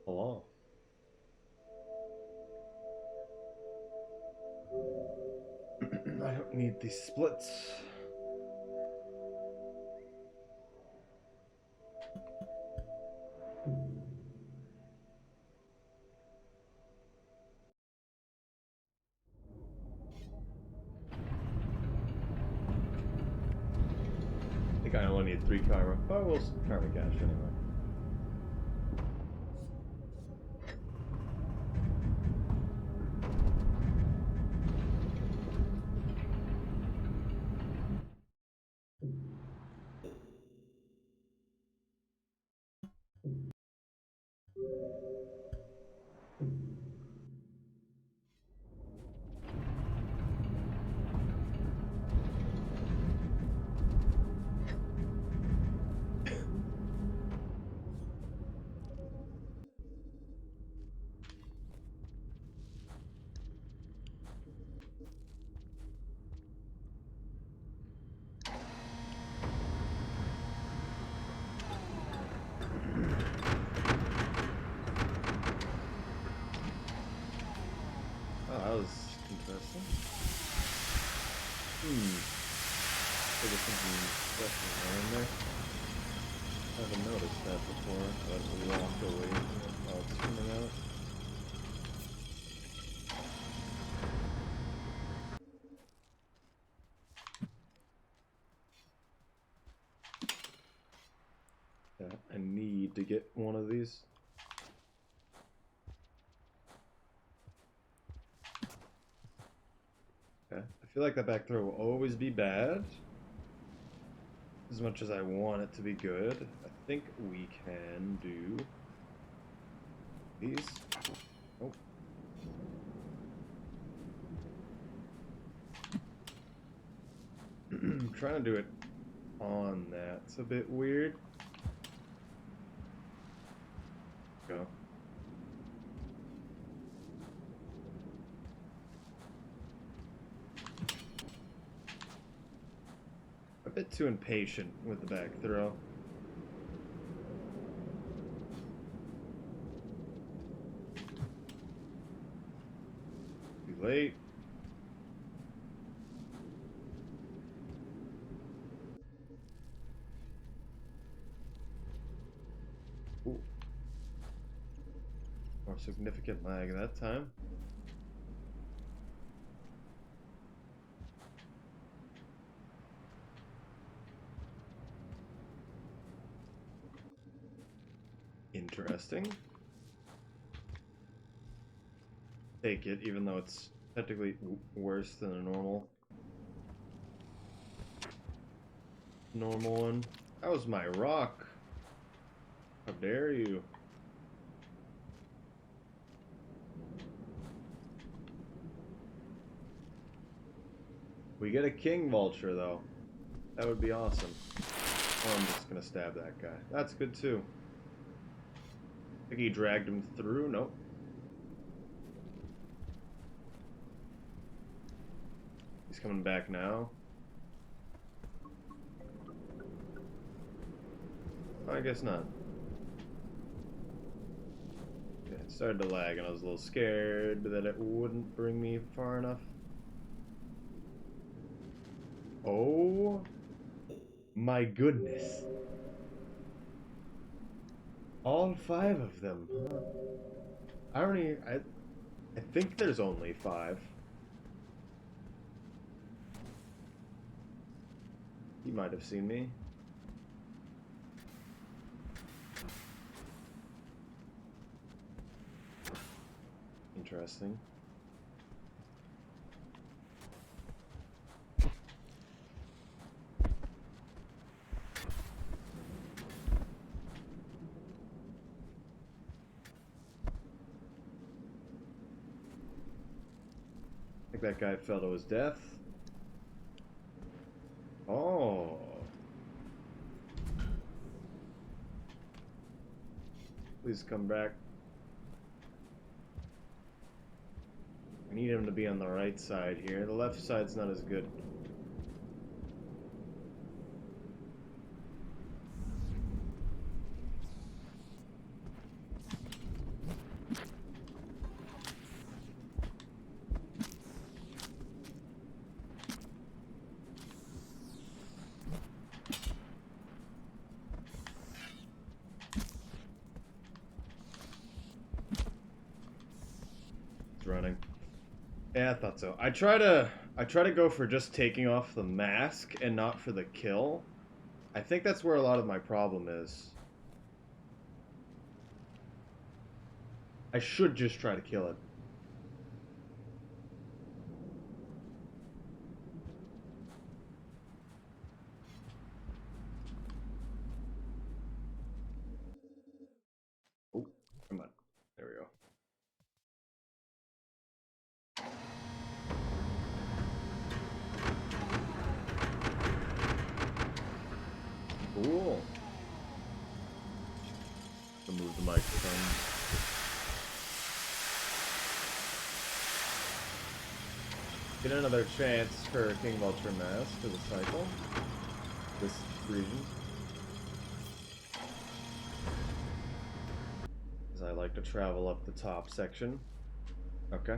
Hello. I don't need these splits. I think I only need 3 karma, but we'll karma cash anyway. Oh, that was interesting. Maybe something special in there. I haven't noticed that before. But we walked away while it's coming out. Yeah, I need to get one of these. Okay. I feel like that back throw will always be bad. As much as I want it to be good, I think we can do these. Oh. I'm trying to do it on that. It's a bit weird. Go. A bit too impatient with the back throw. Too late. Ooh. More significant lag that time. Interesting. Take it, even though it's technically worse than a normal one. That was my rock. How dare you? We get a king vulture though. That would be awesome. Oh, I'm just gonna stab that guy. That's good too. I think he dragged him through. Nope. He's coming back now. Oh, I guess not. Yeah, it started to lag and I was a little scared that it wouldn't bring me far enough. Oh my goodness. All 5 of them. I think there's only 5. He might have seen me. Interesting. I think that guy fell to his death. Oh. Please come back. I need him to be on the right side here. The left side's not as good. running. Yeah, I thought so. I try to go for just taking off the mask and not for the kill. I think that's where a lot of my problem is. I should just try to kill it. Oh, come on. There we go. Cool. Remove the microphone. Get another chance for King Vulture Mask for the cycle. This region. As I like to travel up the top section. Okay.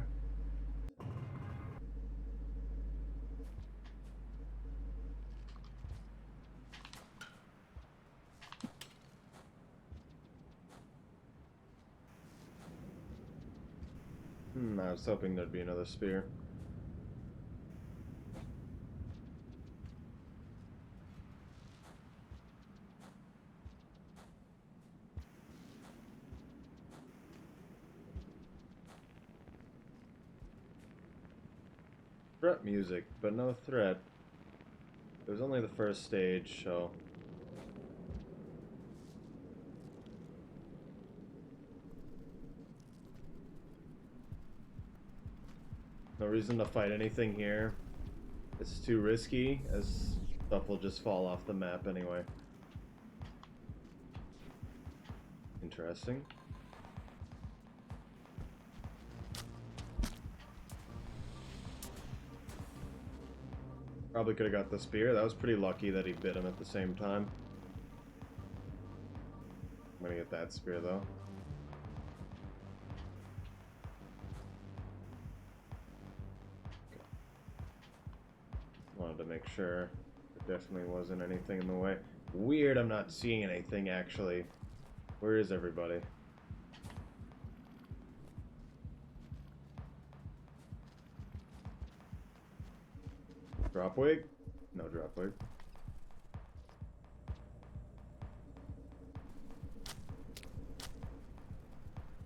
I was hoping there'd be another spear. Threat music, but no threat. It was only the first stage, so... No reason to fight anything here. It's too risky, as stuff will just fall off the map anyway. Interesting. Probably could have got the spear. That was pretty lucky that he bit him at the same time. I'm gonna get that spear though. Okay. Wanted to make sure there definitely wasn't anything in the way. Weird, I'm not seeing anything actually. Where is everybody? Drop wig? No drop wig.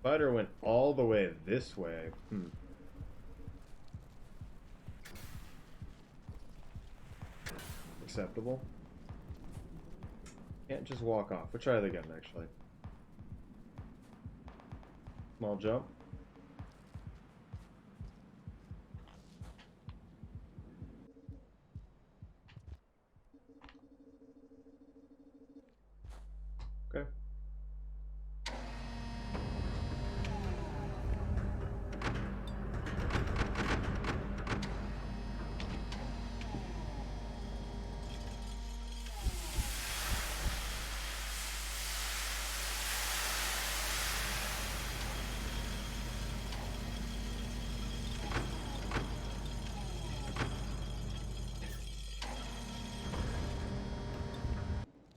Spider went all the way this way. Acceptable. Can't just walk off. We'll try it again, actually. Small jump. Okay.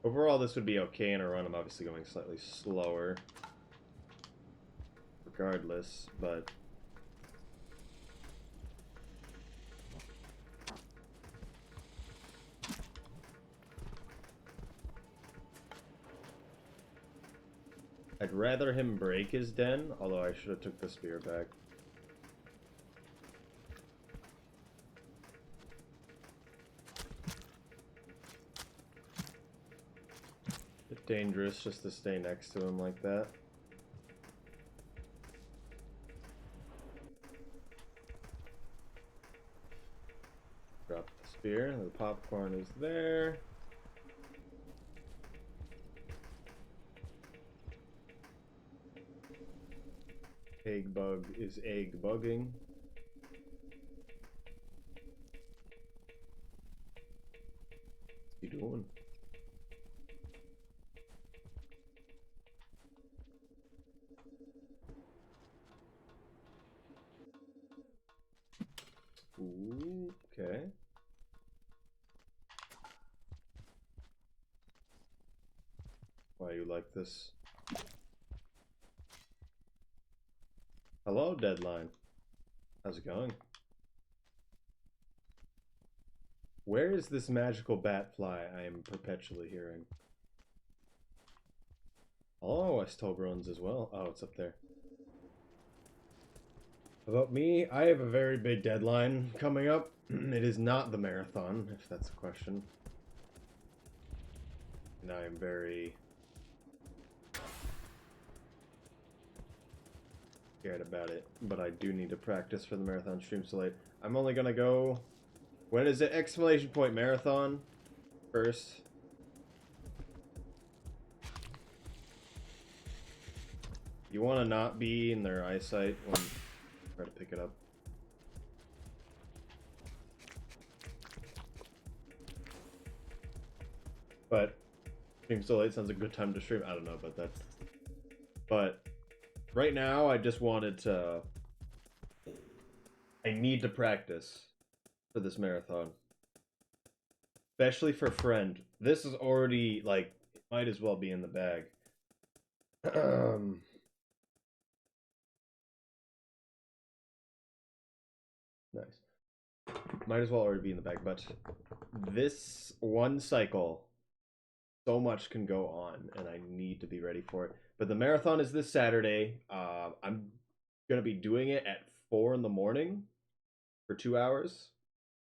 Overall, this would be okay in a run. I'm obviously going slightly slower. Regardless, but... I'd rather him break his den, although I should have took the spear back. Bit dangerous just to stay next to him like that. Drop the spear, the popcorn is there. Egg bug is egg bugging. What's he doing? Ooh, okay. Why you like this? Hello, Deadline. How's it going? Where is this magical bat fly I am perpetually hearing? Oh, I stole Toblerones as well. Oh, it's up there. About me, I have a very big deadline coming up. It is not the marathon, if that's a question. And I am very scared about it. But I do need to practice for the marathon stream so late. I'm only gonna go... When is it? Exclamation point marathon first. You want to not be in their eyesight when you try to pick it up. But stream so late sounds a good time to stream. I don't know about that. But right now, I just wanted to... I need to practice for this marathon. Especially for Friend. This is already, like, it might as well be in the bag. Nice. Might as well already be in the bag, but this one cycle, so much can go on, and I need to be ready for it. But the marathon is this Saturday. I'm gonna be doing it at 4 in the morning for 2 hours,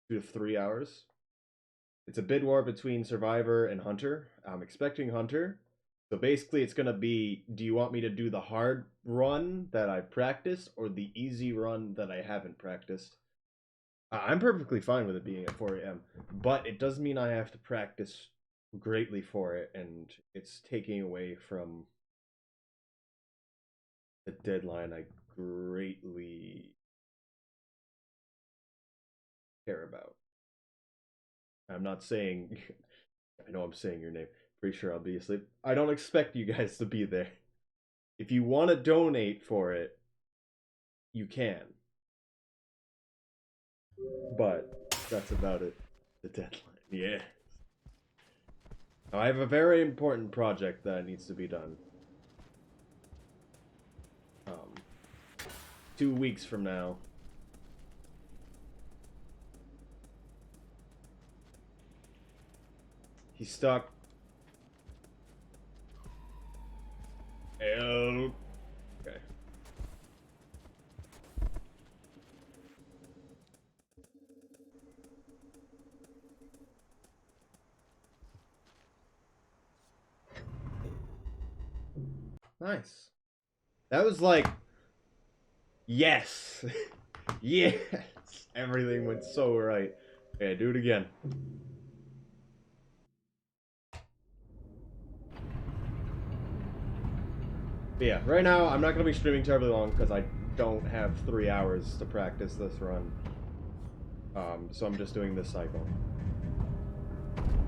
2 to 3 hours. It's a bid war between Survivor and Hunter. I'm expecting Hunter. So basically, it's gonna be: do you want me to do the hard run that I practiced, or the easy run that I haven't practiced? I'm perfectly fine with it being at 4 a.m., but it does mean I have to practice greatly for it, and it's taking away from the deadline I greatly care about. I'm not saying... I know I'm saying your name. Pretty sure I'll be asleep. I don't expect you guys to be there. If you want to donate for it, you can. But that's about it. The deadline. Yeah. I have a very important project that needs to be done. 2 weeks from now. He's stuck. Help. Okay. Nice. That was like... Yes! Yes! Everything went so right. Okay, do it again. But yeah, right now I'm not going to be streaming terribly long because I don't have 3 hours to practice this run. So I'm just doing this cycle.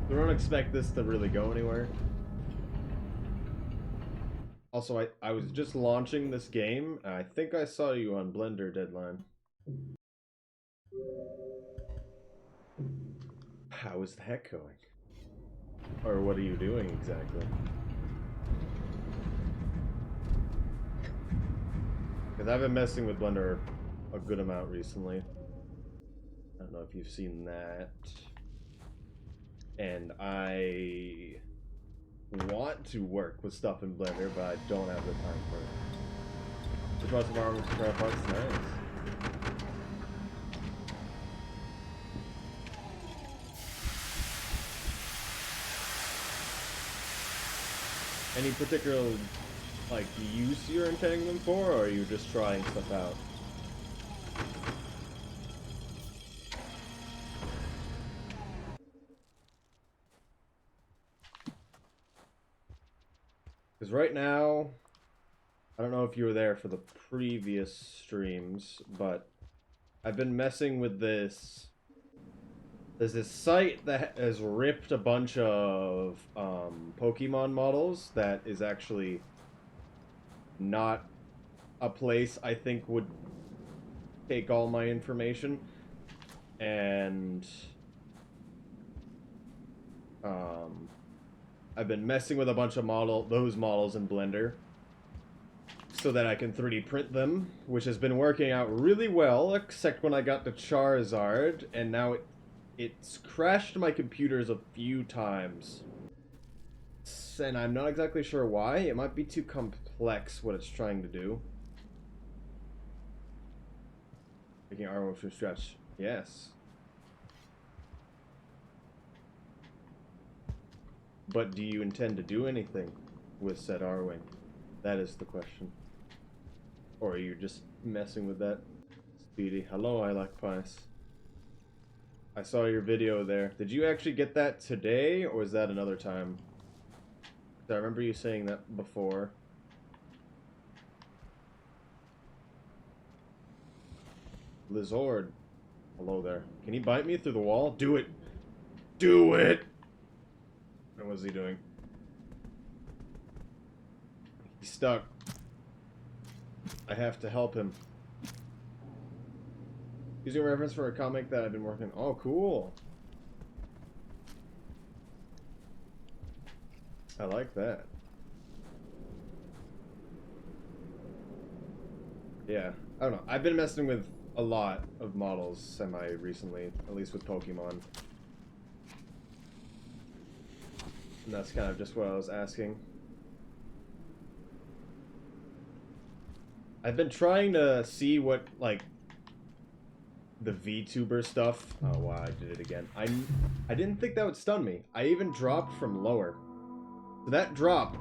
So don't expect this to really go anywhere. Also, I was just launching this game. I think I saw you on Blender Deadline. How is the heck going? Or what are you doing exactly? Because I've been messing with Blender a good amount recently. I don't know if you've seen that. And I want to work with stuff in Blender, but I don't have the time for it. Just watch some armors to try parts. Nice. Any particular, like, use you're intending them for, or are you just trying stuff out? Because right now, I don't know if you were there for the previous streams, but I've been messing with this. There's this site that has ripped a bunch of Pokemon models that is actually not a place I think would take all my information. And I've been messing with a bunch of those models in Blender. so that I can 3D print them, which has been working out really well, except when I got the Charizard, and now it's crashed my computers a few times. And I'm not exactly sure why. It might be too complex what it's trying to do. Making armor from scratch. Yes. But do you intend to do anything with said Arwing? That is the question. Or are you just messing with that? Speedy. Hello, I like pies. I saw your video there. Did you actually get that today, or was that another time? I remember you saying that before. Lizord. Hello there. Can he bite me through the wall? Do it! Do it! And what is he doing? He's stuck. I have to help him. Using a reference for a comic that I've been working on. Oh, cool. I like that. Yeah. I don't know. I've been messing with a lot of models semi-recently, at least with Pokemon. And that's kind of just what I was asking. I've been trying to see what, like, the VTuber stuff. Oh, wow, I did it again. I didn't think that would stun me. I even dropped from lower. So that drop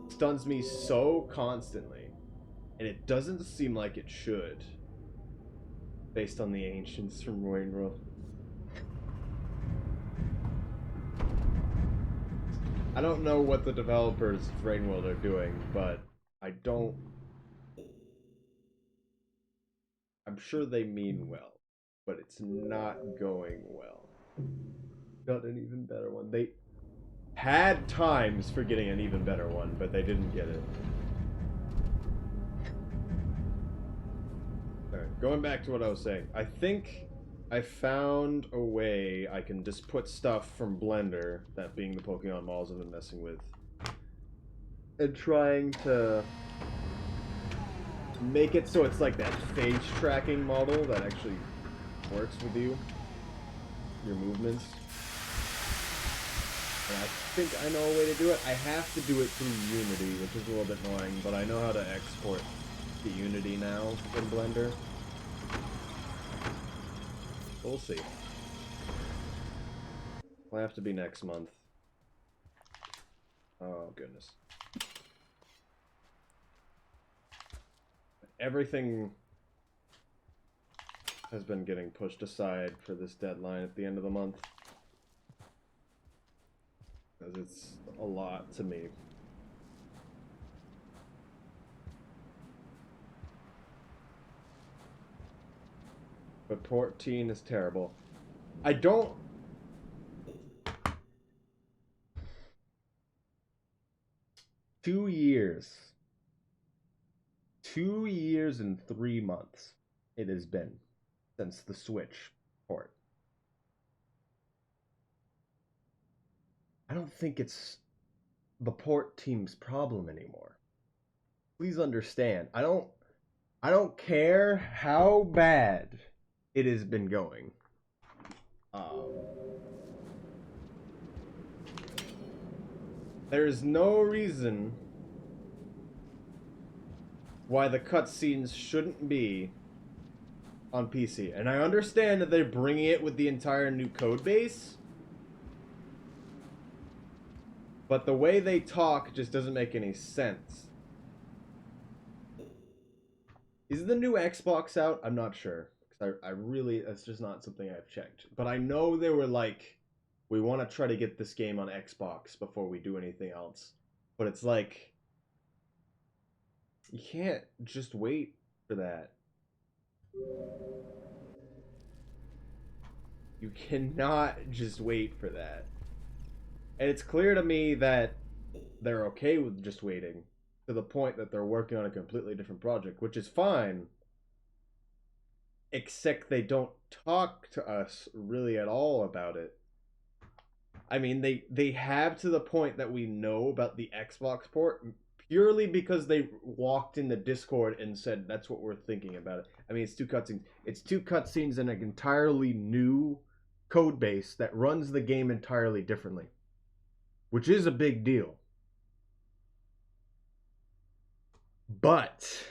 stuns me so constantly. And it doesn't seem like it should. Based on the ancients from Rain World. I don't know what the developers of Rain World are doing, but I'm sure they mean well. But it's not going well. Got an even better one. They had times for getting an even better one, but they didn't get it. Alright, going back to what I was saying. I think I found a way I can just put stuff from Blender, that being the Pokemon models I've been messing with, and trying to make it so it's like that face tracking model that actually works with you, your movements. And I think I know a way to do it. I have to do it through Unity, which is a little bit annoying, but I know how to export to Unity now in Blender. We'll see. Will have to be next month. Oh, goodness. Everything has been getting pushed aside for this deadline at the end of the month. Because it's a lot to me. But Port Teen is terrible. I don't... 2 years. 2 years and 3 months it has been since the Switch port. I don't think it's the port team's problem anymore. Please understand. I don't care how bad it has been going. There's no reason why the cutscenes shouldn't be on PC. And I understand that they're bringing it with the entire new code base, but the way they talk just doesn't make any sense. Is the new Xbox out? I'm not sure. I really, that's just not something I've checked. But I know they were like, we want to try to get this game on Xbox before we do anything else. But it's like, you can't just wait for that. You cannot just wait for that. And it's clear to me that they're okay with just waiting, to the point that they're working on a completely different project, which is fine. Except they don't talk to us really at all about it. I mean, they have to the point that we know about the Xbox port purely because they walked in the Discord and said that's what we're thinking about it. I mean, it's 2 cutscenes. It's 2 cutscenes in an entirely new code base that runs the game entirely differently, which is a big deal. But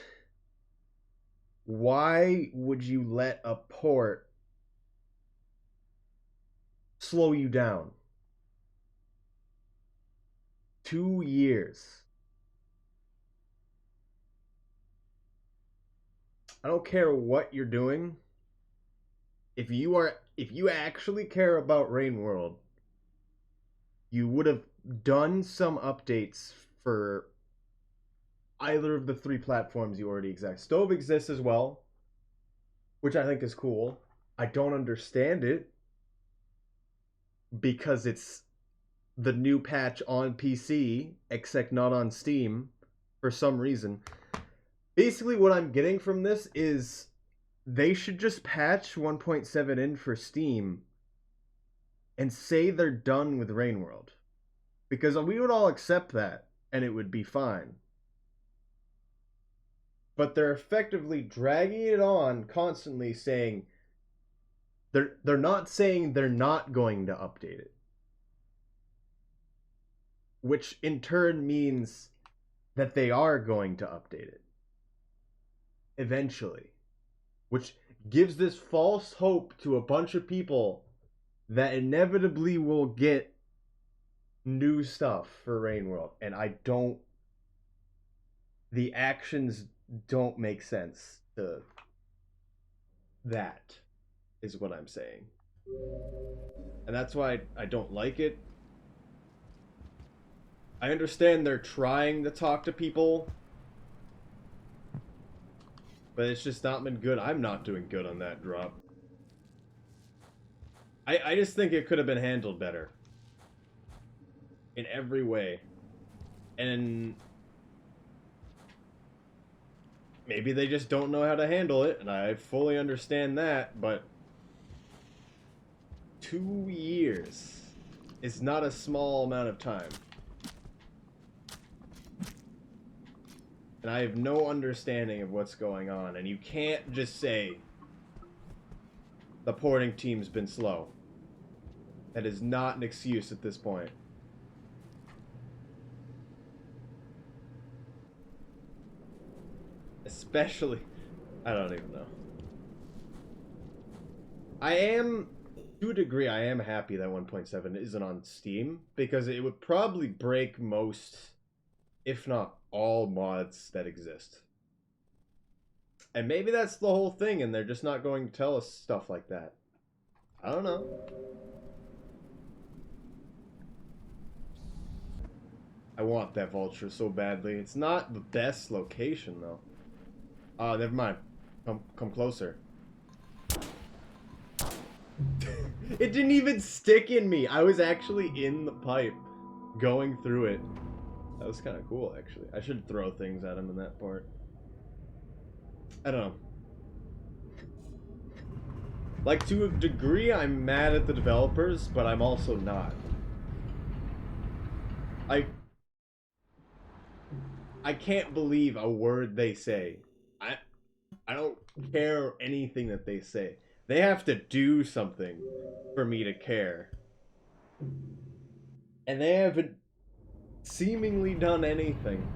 why would you let a port slow you down? 2 years. I don't care what you're doing. If you actually care about Rain World, you would have done some updates for either of the 3 platforms you already exist. Stove exists as well, which I think is cool. I don't understand it because it's the new patch on PC, except not on Steam for some reason. Basically, what I'm getting from this is they should just patch 1.7 in for Steam and say they're done with Rain World. Because we would all accept that, and it would be fine. But they're effectively dragging it on constantly, saying they're not saying they're not going to update it, which in turn means that they are going to update it eventually, which gives this false hope to a bunch of people that inevitably will get new stuff for Rain World. And the actions don't make sense to that, is what I'm saying. And that's why I don't like it. I understand they're trying to talk to people, but it's just not been good. I'm not doing good on that drop. I just think it could have been handled better. In every way. And maybe they just don't know how to handle it, and I fully understand that, but 2 years is not a small amount of time. And I have no understanding of what's going on, and you can't just say the porting team's been slow. That is not an excuse at this point. Especially, I don't even know. To a degree, I am happy that 1.7 isn't on Steam, because it would probably break most, if not all, mods that exist. And maybe that's the whole thing, and they're just not going to tell us stuff like that. I don't know. I want that vulture so badly. It's not the best location, though. Never mind. Come closer. It didn't even stick in me. I was actually in the pipe, going through it. That was kind of cool, actually. I should throw things at him in that part. I don't know. Like, to a degree, I'm mad at the developers, but I'm also not. I can't believe a word they say. I don't care anything that they say. They have to do something for me to care. And they haven't seemingly done anything.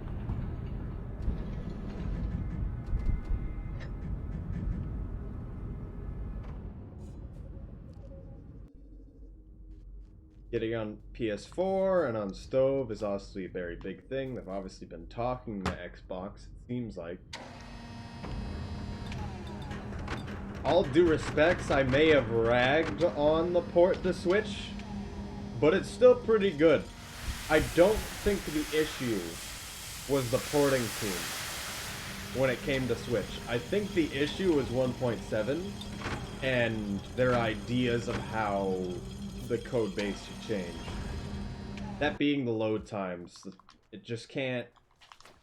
Getting on PS4 and on Stove is obviously a very big thing. They've obviously been talking to Xbox, it seems like. All due respects, I may have ragged on the port to Switch, but it's still pretty good. I don't think the issue was the porting team when it came to Switch. I think the issue was 1.7 and their ideas of how the code base should change. That being the load times. It just can't...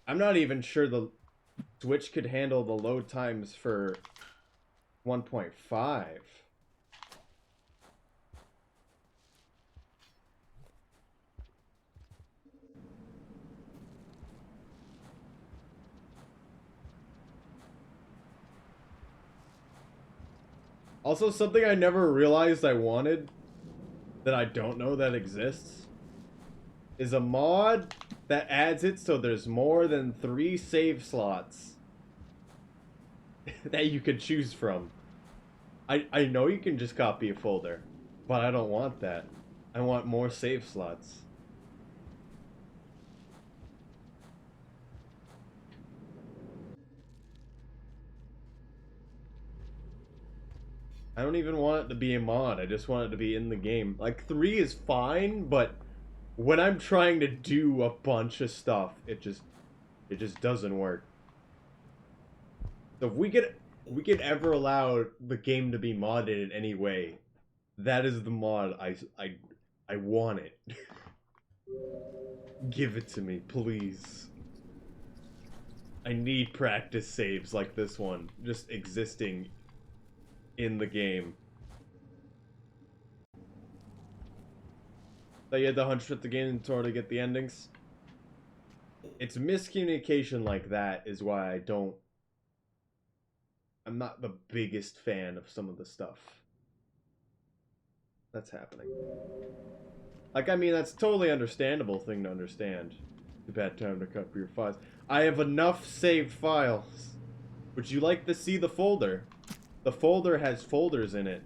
I'm not even sure the Switch could handle the load times for 1.5. Also, something I never realized I wanted, that I don't know that exists, is a mod that adds it so there's more than 3 save slots that you can choose from. I know you can just copy a folder, but I don't want that. I want more save slots. I don't even want it to be a mod. I just want it to be in the game. Like 3 is fine, but when I'm trying to do a bunch of stuff, it just doesn't work. So if we could ever allow the game to be modded in any way, that is the mod I want it. Give it to me, please. I need practice saves like this one just existing in the game. So you had to hunch through the game in order to get the endings? It's miscommunication like that is why I'm not the biggest fan of some of the stuff that's happening. Like, I mean, that's a totally understandable thing to understand. Too bad time to cut for your files. I have enough saved files. Would you like to see the folder? The folder has folders in it.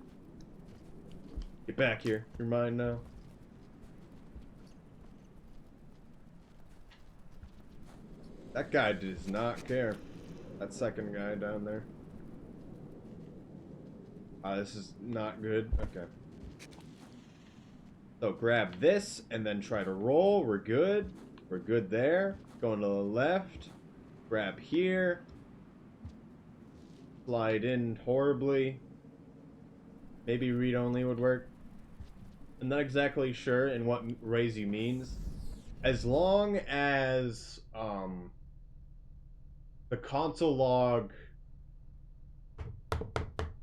Get back here. You're mine now. That guy does not care. That second guy down there. This is not good. Okay. So grab this and then try to roll. We're good. We're good there. Going to the left. Grab here. Slide in horribly. Maybe read-only would work. I'm not exactly sure in what Razy means. As long as the console log,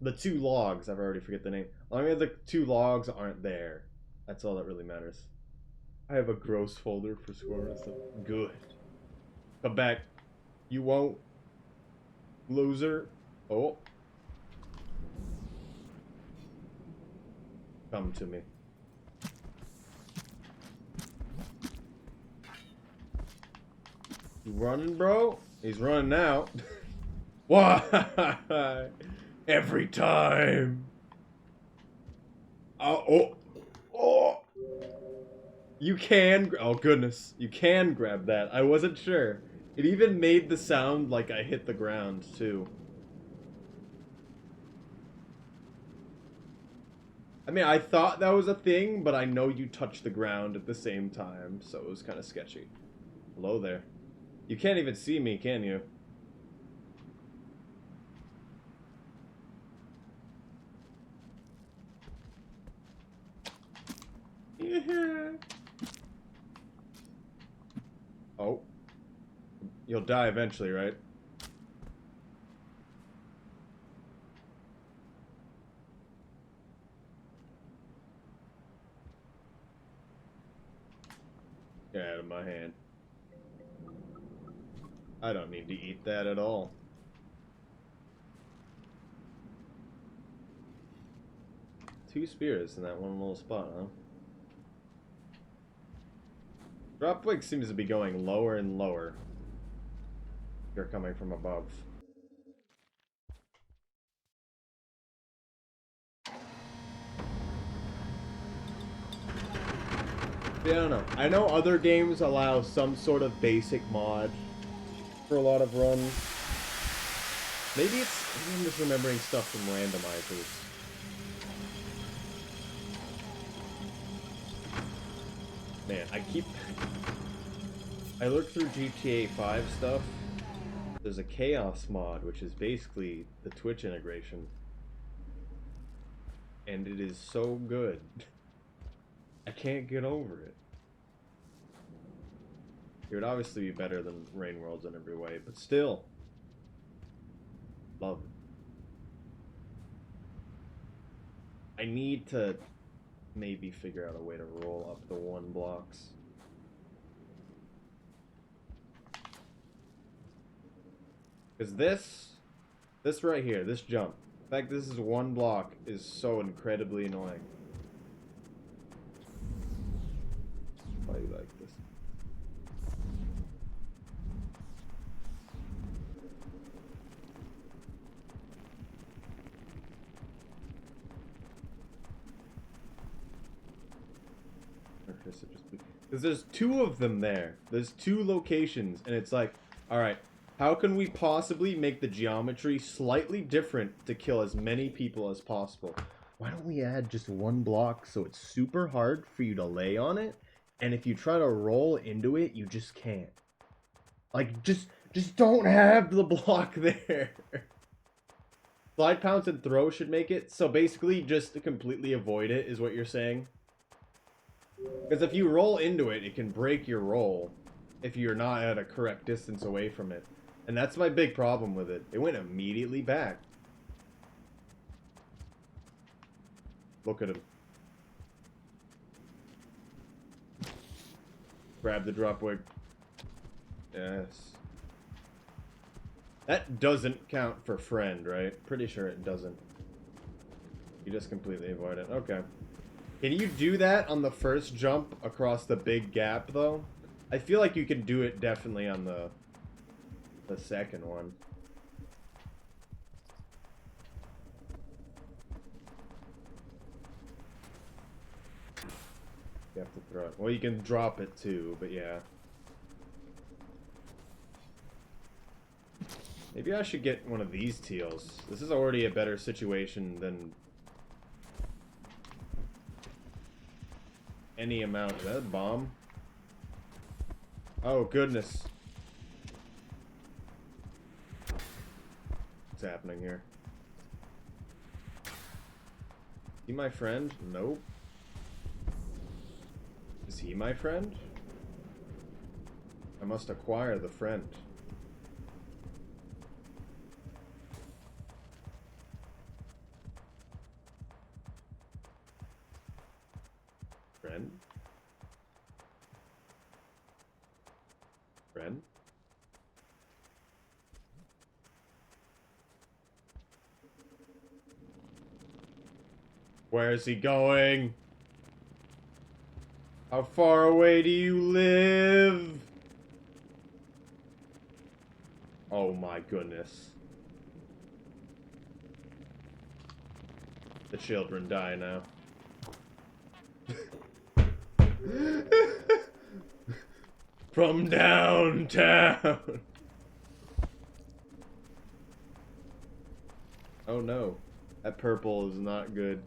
the 2 logs, I've already forget the name. As long as the 2 logs aren't there, that's all that really matters. I have a gross folder for score and stuff. Good. Come back. You won't. Loser. Oh. Come to me. You running, bro? He's running now. Why? Every time. Oh. You can. Oh, goodness. You can grab that. I wasn't sure. It even made the sound like I hit the ground, too. I mean, I thought that was a thing, but I know you touch the ground at the same time, so it was kind of sketchy. Hello there. You can't even see me, can you? Yeah. Oh. You'll die eventually, right? Get out of my hand. I don't need to eat that at all. Two spears in that one little spot, huh? Drop wig seems to be going lower and lower. They're coming from above. Yeah, I don't know. I know other games allow some sort of basic mod for a lot of runs. Maybe I'm just remembering stuff from randomizers. Man, I look through GTA 5 stuff. There's a Chaos mod, which is basically the Twitch integration. And it is so good. I can't get over it. It would obviously be better than Rain Worlds in every way, but still. Love it. I need to maybe figure out a way to roll up the 1 blocks. Because this right here, this jump, The fact this is one block is so incredibly annoying. Why do you like this? Because there's two of them there. There's two locations, and it's like, alright, how can we possibly make the geometry slightly different to kill as many people as possible? Why don't we add just one block so it's super hard for you to lay on it, and if you try to roll into it, you just can't. Like, just don't have the block there. Slide, pounce, and throw should make it, so basically just to completely avoid it is what you're saying? Because if you roll into it, it can break your roll if you're not at a correct distance away from it. And that's my big problem with it. It went immediately back. Look at him. Grab the drop wig. Yes. That doesn't count for friend, right? Pretty sure it doesn't. You just completely avoid it. Okay. Can you do that on the first jump across the big gap, though? I feel like you can do it definitely on the second one. You have to throw it. Well, you can drop it too, but yeah. Maybe I should get one of these teals. This is already a better situation than any amount. Is that a bomb? Oh, goodness. What's happening here? Is he my friend? Nope. Is he my friend? I must acquire the friend. Friend? Friend? Where is he going? How far away do you live? Oh my goodness. The children die now. From downtown. Oh no. That purple is not good.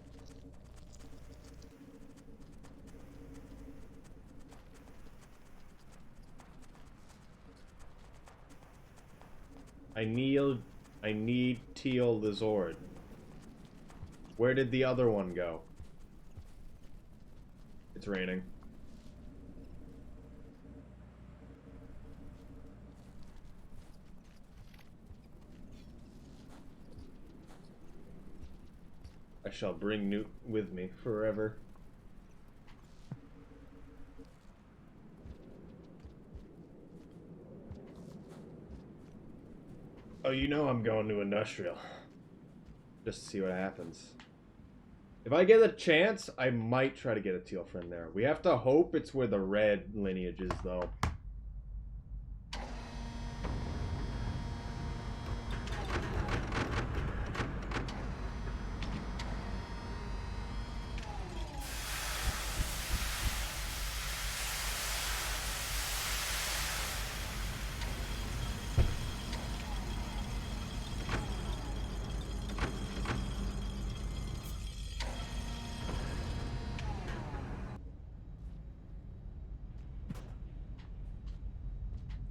I need Teal Lizord. Where did the other one go? It's raining. I shall bring Newt with me forever. Oh, you know I'm going to Industrial. Just to see what happens. If I get a chance, I might try to get a teal friend there. We have to hope it's where the red lineage is, though.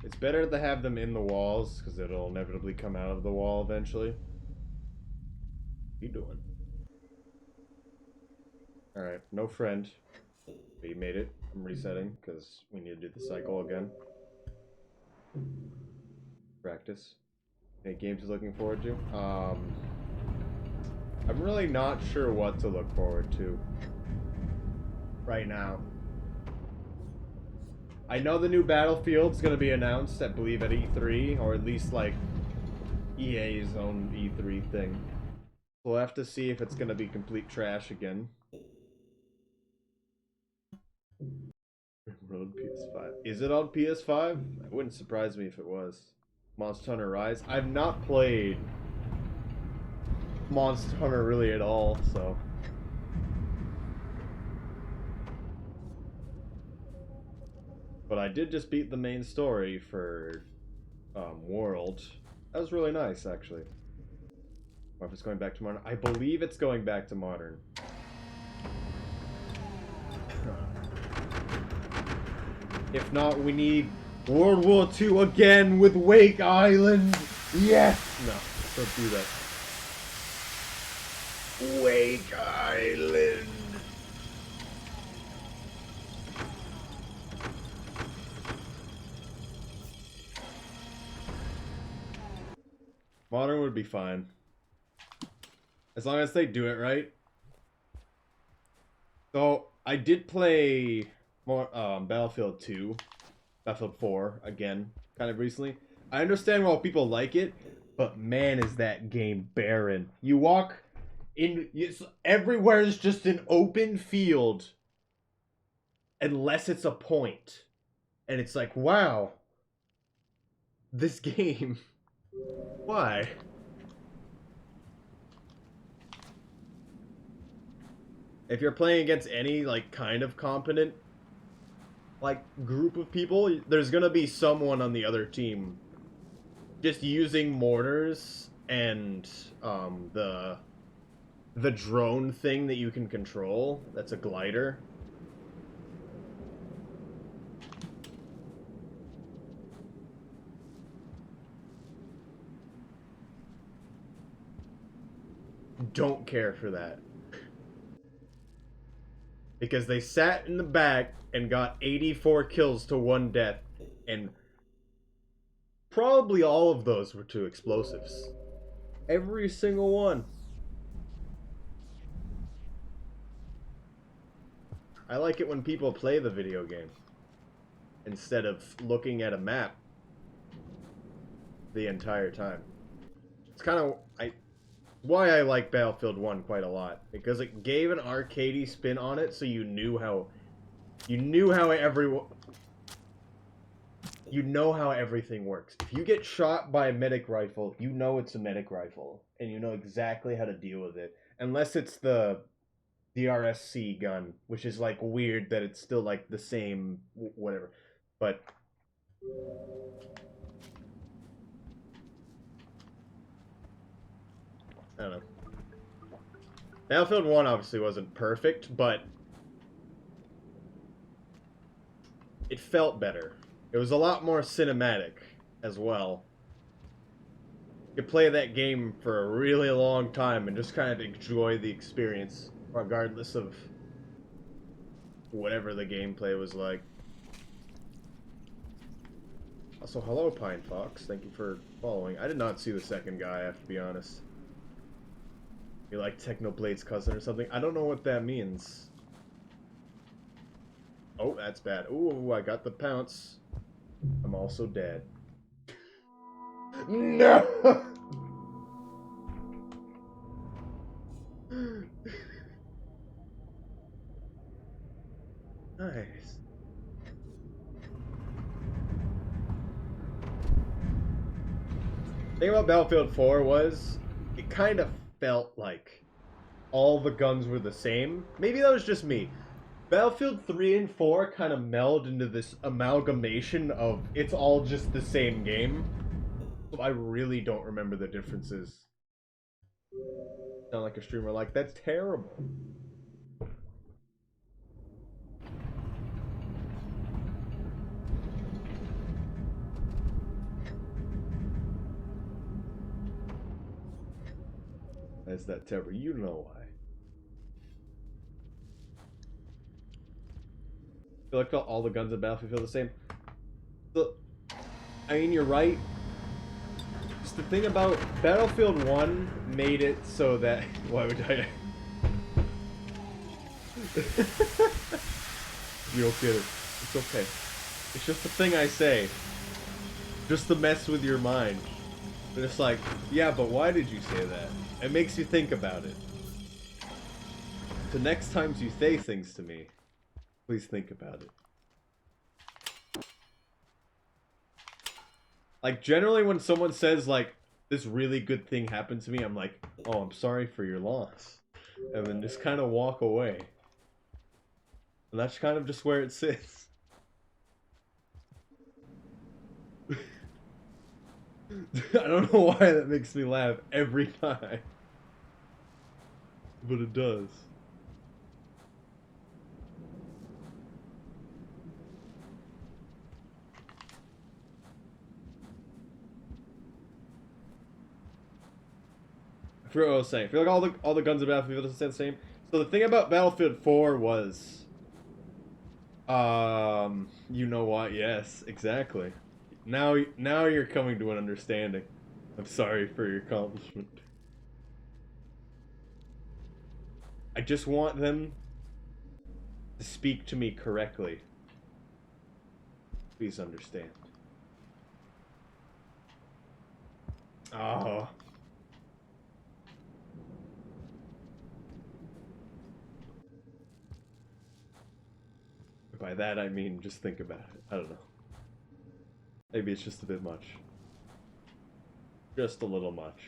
It's better to have them in the walls, because it'll inevitably come out of the wall eventually. What are you doing? Alright, no friend. We made it. I'm resetting, because we need to do the cycle again. Practice. Any games you're looking forward to? I'm really not sure what to look forward to right now. I know the new Battlefield's gonna be announced, I believe, at E3, or at least, like, EA's own E3 thing. We'll have to see if it's gonna be complete trash again. Road PS5. Is it on PS5? It wouldn't surprise me if it was. Monster Hunter Rise. I've not played Monster Hunter really at all, so. But I did just beat the main story for World. That was really nice, actually. Or if it's going back to Modern. I believe it's going back to Modern. If not, we need World War II again with Wake Island. Yes! No, don't do that. Wake Island. Modern would be fine. As long as they do it right. So, I did play more Battlefield 2, Battlefield 4 again, kind of recently. I understand why people like it, but man, is that game barren. You walk in, everywhere is just an open field, unless it's a point, and it's like, wow, this game, why? If you're playing against any, like, kind of competent, like, group of people, there's gonna be someone on the other team just using mortars and, the drone thing that you can control. That's a glider. Don't care for that. Because they sat in the back and got 84 kills to 1 death, and probably all of those were to explosives. Every single one. I like it when people play the video game instead of looking at a map the entire time. It's kind of why I like Battlefield 1 quite a lot, because it gave an arcadey spin on it, so you know how everything works. If you get shot by a medic rifle, you know it's a medic rifle, and you know exactly how to deal with it. Unless it's the DRSC gun, which is like weird that it's still like the same whatever. But I don't know. Battlefield 1 obviously wasn't perfect, but it felt better. It was a lot more cinematic as well. You could play that game for a really long time and just kind of enjoy the experience, regardless of whatever the gameplay was like. Also, hello, Pine Fox. Thank you for following. I did not see the second guy, I have to be honest. You're like Technoblade's cousin or something? I don't know what that means. Oh, that's bad. Ooh, I got the pounce. I'm also dead. No! Nice. The thing about Battlefield 4 was, it kind of felt like all the guns were the same. Maybe that was just me. Battlefield 3 and 4 kind of meld into this amalgamation of it's all just the same game. So I really don't remember the differences. Sound like a streamer like, that's terrible. That's that terrible. You know why. I feel like all the guns in Battlefield feel the same. So, I mean, you're right. Just the thing about Battlefield 1 made it so that... Why would I... You don't get it. It's okay. It's just the thing I say. Just to mess with your mind. But it's like, yeah, but why did you say that? It makes you think about it. So next time you say things to me, please think about it. Like, generally when someone says, like, this really good thing happened to me, I'm like, oh, I'm sorry for your loss. And then just kind of walk away. And that's kind of just where it sits. I don't know why that makes me laugh every time. But it does. I forgot what I was saying. I feel like all the guns in Battlefield are the same. So the thing about Battlefield 4 was, you know what? Yes, exactly. Now you're coming to an understanding. I'm sorry for your accomplishment. I just want them to speak to me correctly. Please understand. Oh. By that I mean just think about it. I don't know. Maybe it's just a bit much. Just a little much.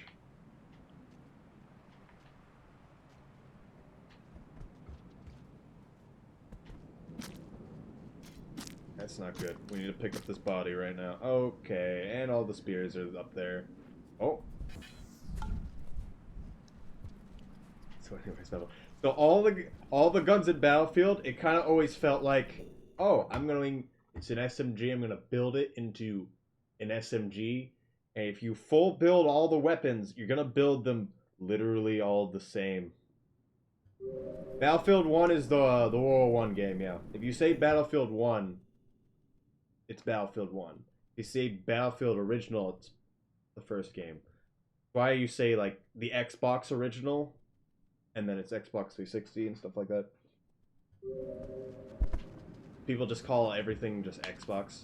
That's not good. We need to pick up this body right now. Okay, and all the spears are up there. Oh. So anyways, so all the guns in Battlefield, it kind of always felt like, oh, it's an SMG, I'm gonna build it into an SMG, and if you full build all the weapons, you're gonna build them literally all the same. Battlefield 1 is the World War 1 game, yeah. If you say Battlefield 1, it's Battlefield 1. If you say Battlefield Original, it's the first game. Why you say, like, the Xbox Original, and then it's Xbox 360 and stuff like that. People just call everything just Xbox.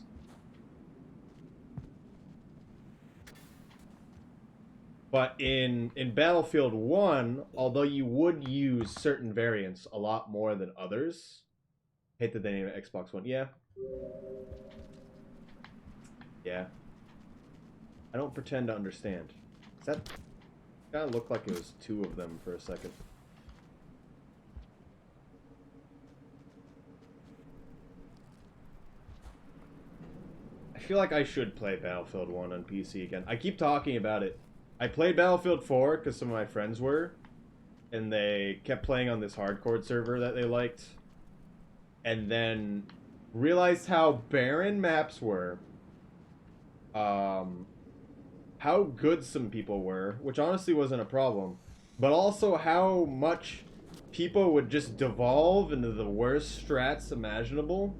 But in Battlefield 1, although you would use certain variants a lot more than others, hate that they name it Xbox One. Yeah. Yeah. I don't pretend to understand. Does that kind of look like it was two of them for a second? I feel like I should play Battlefield 1 on PC again. I keep talking about it. I played Battlefield 4 because some of my friends were, and they kept playing on this hardcore server that they liked, and then realized how barren maps were, how good some people were, which honestly wasn't a problem, but also how much people would just devolve into the worst strats imaginable.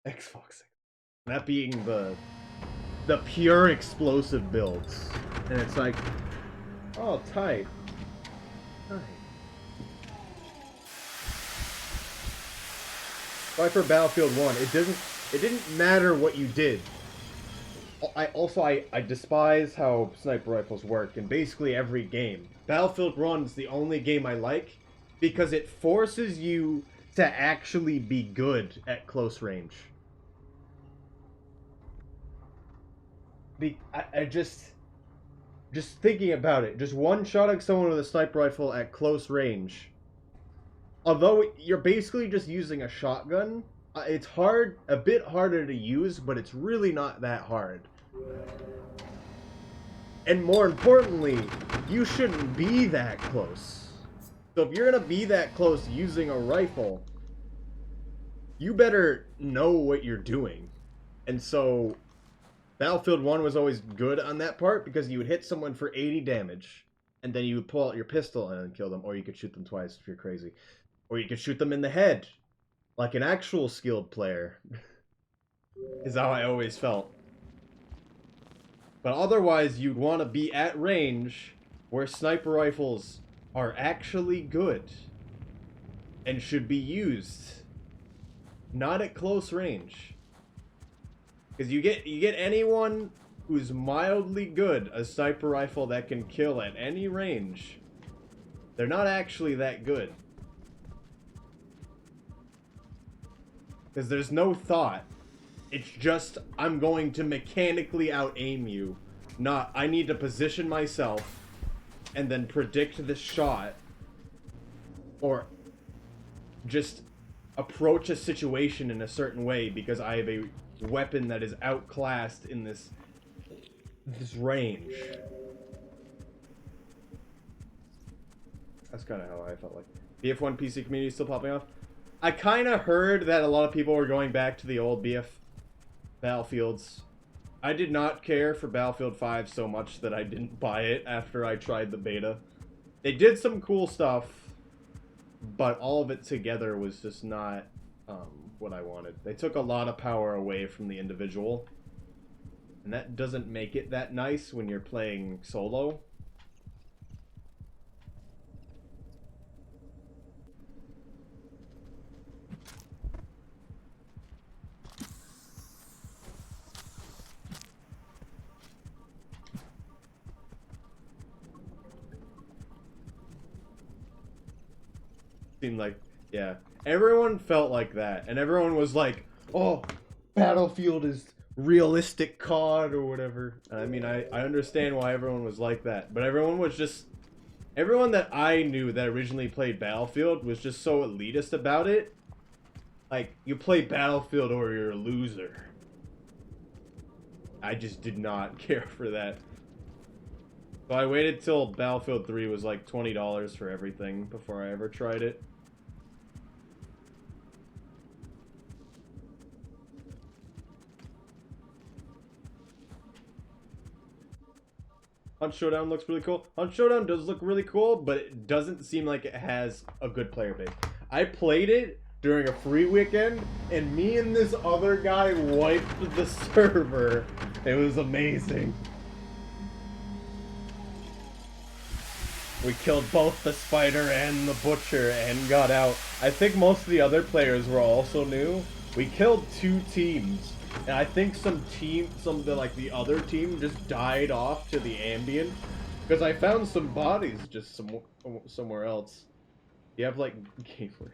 Xbox. That being the pure explosive builds. And it's like, oh, tight. Tight. Like for Battlefield 1, it didn't matter what you did. I despise how sniper rifles work in basically every game. Battlefield 1 is the only game I like because it forces you to actually be good at close range. I just thinking about it, just one-shotting someone with a sniper rifle at close range. Although you're basically just using a shotgun, it's a bit harder to use, but it's really not that hard. And more importantly, you shouldn't be that close. So if you're gonna be that close using a rifle, you better know what you're doing. And so Battlefield 1 was always good on that part because you would hit someone for 80 damage, and then you would pull out your pistol and kill them, or you could shoot them twice if you're crazy. Or you could shoot them in the head, like an actual skilled player, is how I always felt. But otherwise, you'd want to be at range where sniper rifles are actually good and should be used, not at close range. Because you get anyone who's mildly good, a sniper rifle that can kill at any range, they're not actually that good. Because there's no thought. It's just, I'm going to mechanically out-aim you. Not, I need to position myself and then predict the shot. Or just approach a situation in a certain way because I have a weapon that is outclassed in this range. That's kind of how I felt like. BF1 PC community still popping off. I kind of heard that a lot of people were going back to the old BF Battlefields. I did not care for Battlefield 5 so much that I didn't buy it after I tried the beta. They did some cool stuff, but all of it together was just not what I wanted. They took a lot of power away from the individual, and that doesn't make it that nice when you're playing solo. Seemed like, yeah, everyone felt like that, and everyone was like, oh, Battlefield is realistic COD or whatever. And I mean, I understand why everyone was like that, but everyone was just, everyone that I knew that originally played Battlefield was just so elitist about it. Like, you play Battlefield or you're a loser. I just did not care for that. So I waited till Battlefield 3 was like $20 for everything before I ever tried it. Hunt Showdown looks really cool. Hunt Showdown does look really cool, but it doesn't seem like it has a good player base. I played it during a free weekend, and me and this other guy wiped the server. It was amazing. We killed both the spider and the butcher and got out. I think most of the other players were also new. We killed 2 teams. And I think the other team just died off to the ambient. Because I found some bodies just somewhere else. You have like gamer.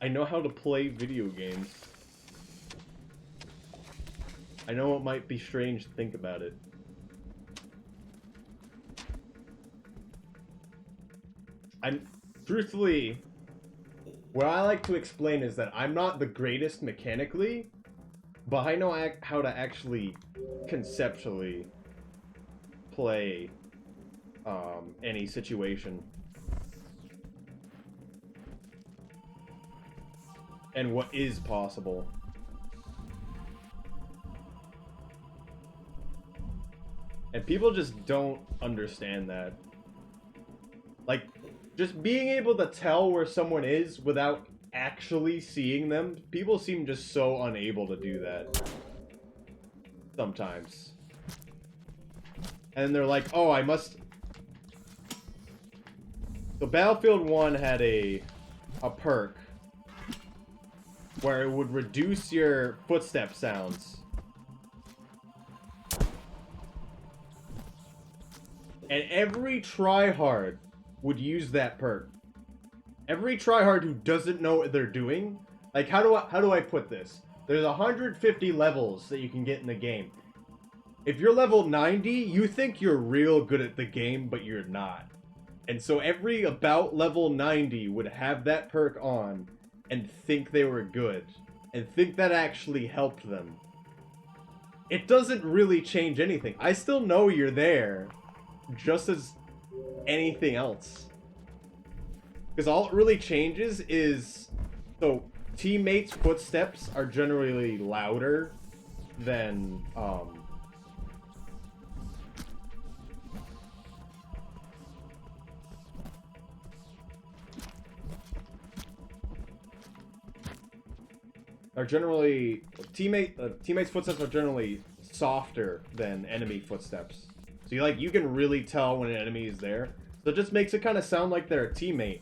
I know how to play video games. I know it might be strange to think about it. Truthfully, what I like to explain is that I'm not the greatest mechanically, but I know how to actually conceptually play any situation. And what is possible. And people just don't understand that. Like, just being able to tell where someone is without actually seeing them, people seem just so unable to do that. Sometimes. And they're like, oh, I must... So Battlefield 1 had a perk where it would reduce your footstep sounds. And every tryhard would use that perk. Every tryhard who doesn't know what they're doing, like how do I put this? There's 150 levels that you can get in the game. If you're level 90, you think you're real good at the game, but you're not. And so every about level 90 would have that perk on and think they were good and think that actually helped them. It doesn't really change anything. I still know you're there, just as anything else. Because all it really changes is, so teammates' footsteps are generally louder than teammates' footsteps are generally softer than enemy footsteps. So you can really tell when an enemy is there. So it just makes it kind of sound like they're a teammate.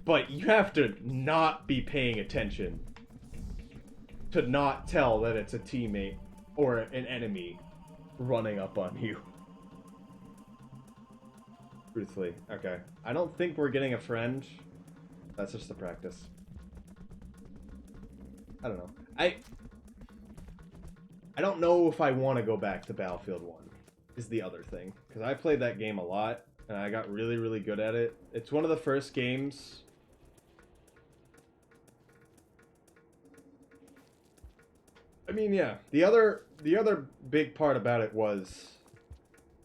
But you have to not be paying attention to not tell that it's a teammate. or an enemy running up on you. Truthfully. Okay. I don't think we're getting a friend. That's just a practice. I don't know. I don't know if I want to go back to Battlefield 1, is the other thing. Because I played that game a lot, and I got really, really good at it. It's one of the first games... I mean, yeah. The other big part about it was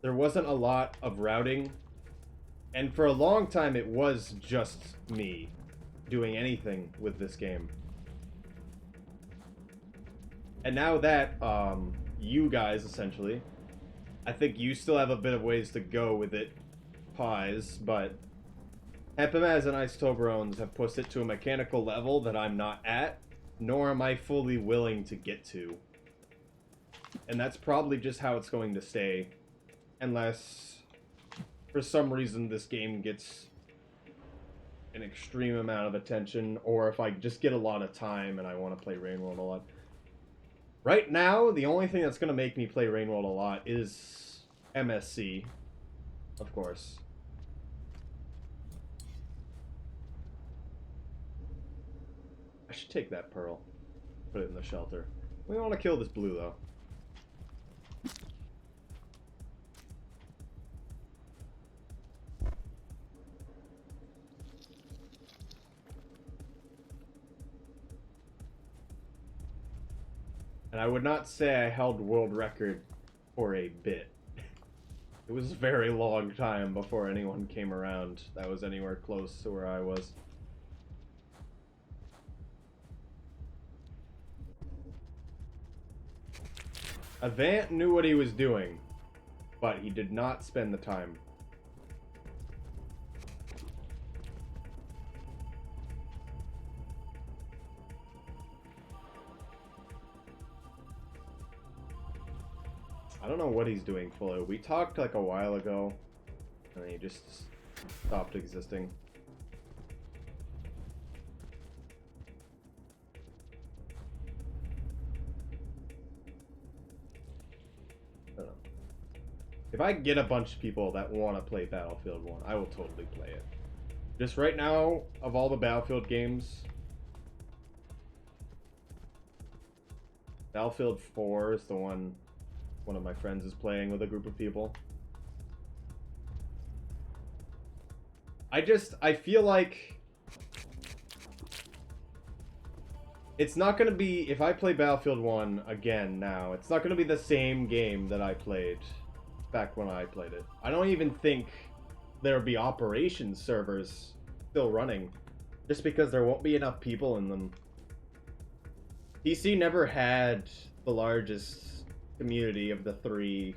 there wasn't a lot of routing. And for a long time, it was just me doing anything with this game. And now that, you guys, essentially, I think you still have a bit of ways to go with it, Pies, but Hepimaz and Ice Toblerones have pushed it to a mechanical level that I'm not at, nor am I fully willing to get to. And that's probably just how it's going to stay, unless, for some reason, this game gets an extreme amount of attention, or if I just get a lot of time and I want to play Rain World a lot. Right now, the only thing that's going to make me play Rain World a lot is MSC, of course. I should take that pearl. Put it in the shelter. We want to kill this blue, though. And I would not say I held world record for a bit. It was a very long time before anyone came around that was anywhere close to where I was. Avant knew what he was doing, but he did not spend the time. I don't know what he's doing fully. We talked like a while ago, and he just stopped existing. I don't know. If I get a bunch of people that want to play Battlefield 1, I will totally play it. Just right now, of all the Battlefield games, Battlefield 4 is the one of my friends is playing with a group of people. I feel like it's not going to be, if I play Battlefield 1 again now, it's not going to be the same game that I played back when I played it. I don't even think there'll be operations servers still running, just because there won't be enough people in them. PC never had the largest community of the three,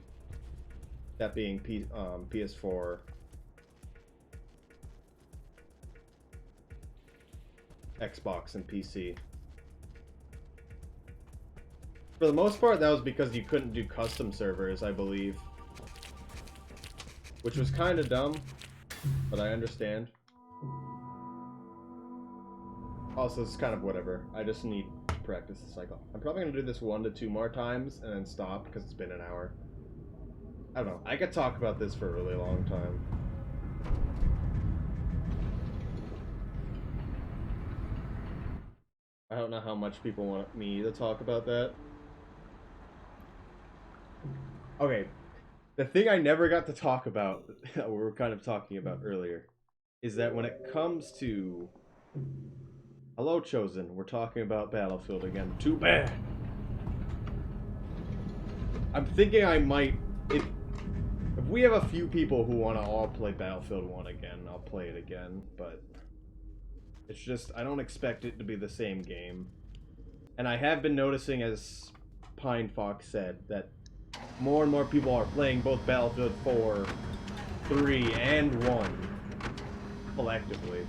that being PS4, Xbox, and PC. For the most part, that was because you couldn't do custom servers, I believe. Which was kind of dumb, but I understand. Also, it's kind of whatever. I just need to practice the cycle. I'm probably going to do this 1 to 2 more times and then stop because it's been an hour. I don't know. I could talk about this for a really long time. I don't know how much people want me to talk about that. Okay. The thing I never got to talk about, that we were kind of talking about earlier, is that when it comes to... Hello, Chosen. We're talking about Battlefield again. Too bad! I'm thinking I might... If we have a few people who want to all play Battlefield 1 again, I'll play it again, but... It's just, I don't expect it to be the same game. And I have been noticing, as Pine Fox said, that more and more people are playing both Battlefield 4, 3, and 1 collectively.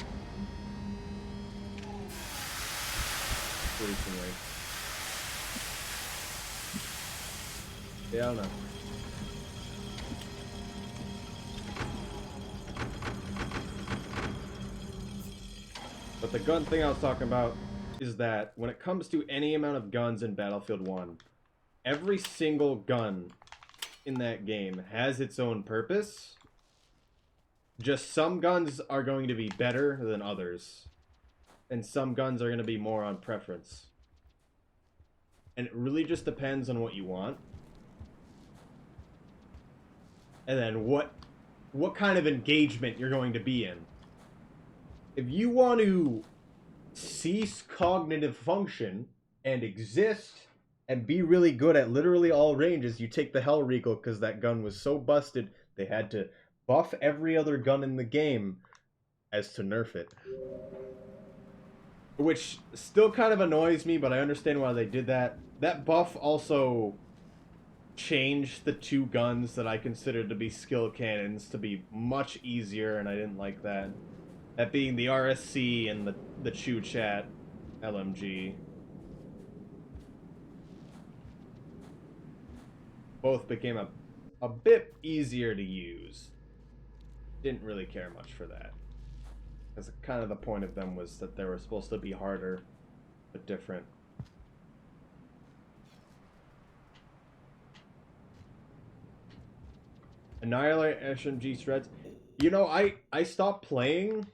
Recently. Yeah, I don't know. But the gun thing I was talking about is that when it comes to any amount of guns in Battlefield 1, every single gun in that game has its own purpose. Just some guns are going to be better than others. And some guns are going to be more on preference. And it really just depends on what you want. And then what kind of engagement you're going to be in. If you want to cease cognitive function and exist and be really good at literally all ranges, you take the Hellriegel, because that gun was so busted they had to buff every other gun in the game as to nerf it. Which still kind of annoys me, but I understand why they did that. That buff also changed the two guns that I considered to be skill cannons to be much easier, and I didn't like that. That being the RSC and the Chew Chat LMG. Both became a bit easier to use. Didn't really care much for that. Because kind of the point of them was that they were supposed to be harder, but different. Annihilate SMG Shreds. You know, I stopped playing.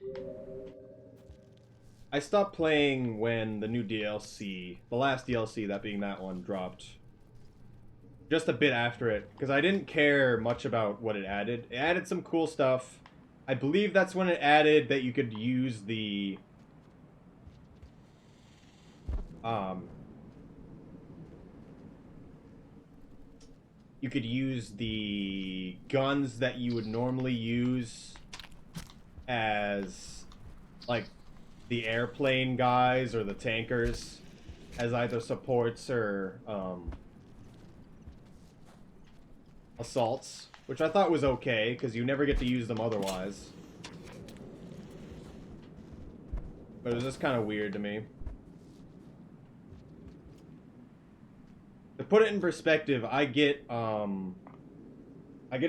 I stopped playing when the new DLC, the last DLC, that being that one, dropped. Just a bit after it, because I didn't care much about what it added. It added some cool stuff. I believe that's when it added that you could use the you could use the guns that you would normally use as like the airplane guys or the tankers as either supports or assaults, which I thought was okay, because you never get to use them otherwise. But it was just kind of weird to me. To put it in perspective, I get a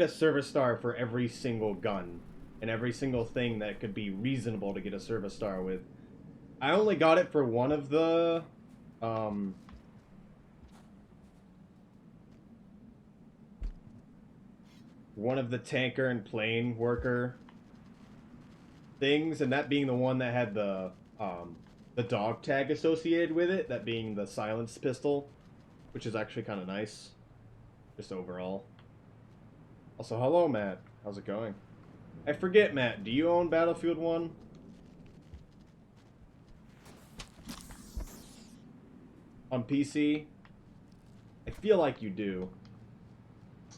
service star for every single gun and every single thing that could be reasonable to get a service star with. I only got it for one of the tanker and plane worker things, and that being the one that had the dog tag associated with it, that being the silenced pistol, which is actually kind of nice, just overall. Also, hello, Matt. How's it going? I forget, Matt, do you own Battlefield 1? On PC? I feel like you do.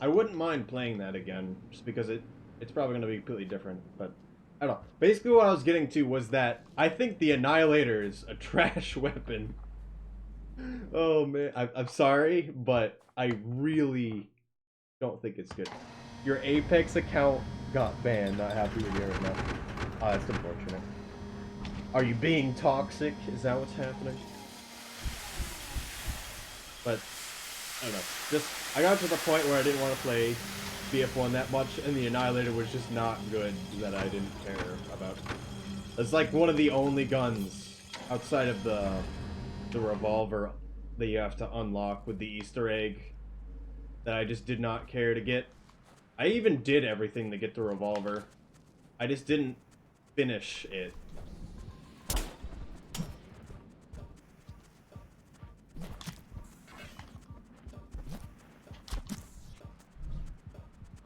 I wouldn't mind playing that again, just because it's probably going to be completely different, but I don't know. Basically what I was getting to was that I think the Annihilator is a trash weapon. Oh man, I'm sorry, but I really don't think it's good. Your Apex account got banned, not happy with you right now. Oh, that's unfortunate. Are you being toxic? Is that what's happening? But I don't know. I got to the point where I didn't want to play BF1 that much, and the Annihilator was just not good that I didn't care about. It's like one of the only guns outside of the revolver that you have to unlock with the Easter egg that I just did not care to get. I even did everything to get the revolver. I just didn't finish it.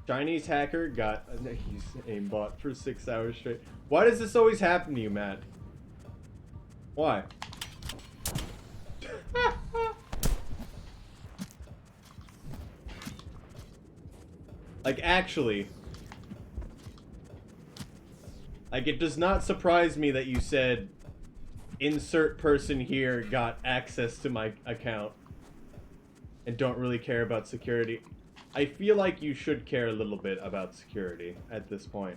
Chinese hacker got he's aimbot for 6 hours straight. Why does this always happen to you, Matt? Why? Like, actually. Like, it does not surprise me that you said, insert person here got access to my account and don't really care about security. I feel like you should care a little bit about security at this point.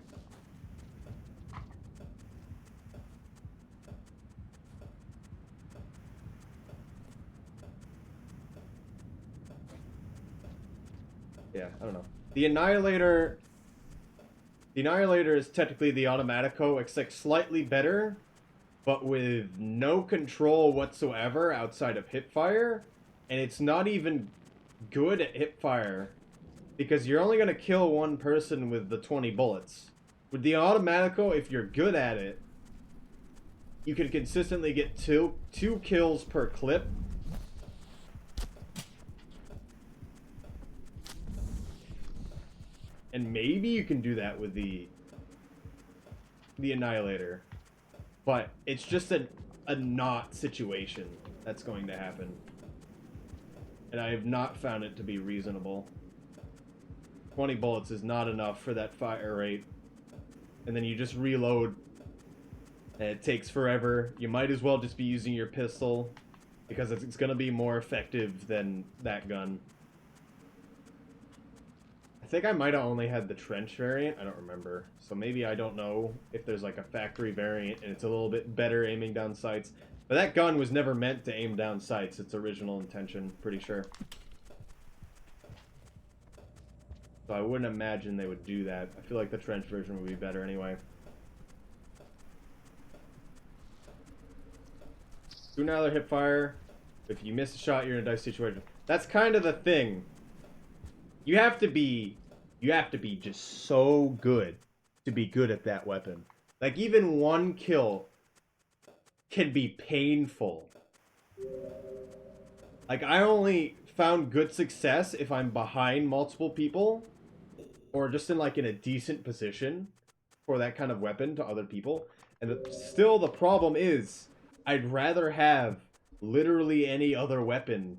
Yeah, I don't know. The Annihilator is technically the Automatico, except slightly better, but with no control whatsoever outside of hipfire, and it's not even good at hip fire because you're only going to kill one person with the 20 bullets. With the automatico, if you're good at it, you can consistently get two kills per clip. And maybe you can do that with the Annihilator. But it's just a not situation that's going to happen. And I have not found it to be reasonable. 20 bullets is not enough for that fire rate. And then you just reload. And it takes forever. You might as well just be using your pistol. Because it's going to be more effective than that gun. I think I might have only had the trench variant. I don't remember. So maybe I don't know if there's like a factory variant and it's a little bit better aiming down sights. But that gun was never meant to aim down sights. Its original intention, pretty sure. So I wouldn't imagine they would do that. I feel like the trench version would be better anyway. Do another hip fire. If you miss a shot, you're in a dice situation. That's kind of the thing. You have to be just so good to be good at that weapon. Like, even one kill can be painful. Like, I only found good success if I'm behind multiple people or just in like in a decent position for that kind of weapon to other people. And still the problem is I'd rather have literally any other weapon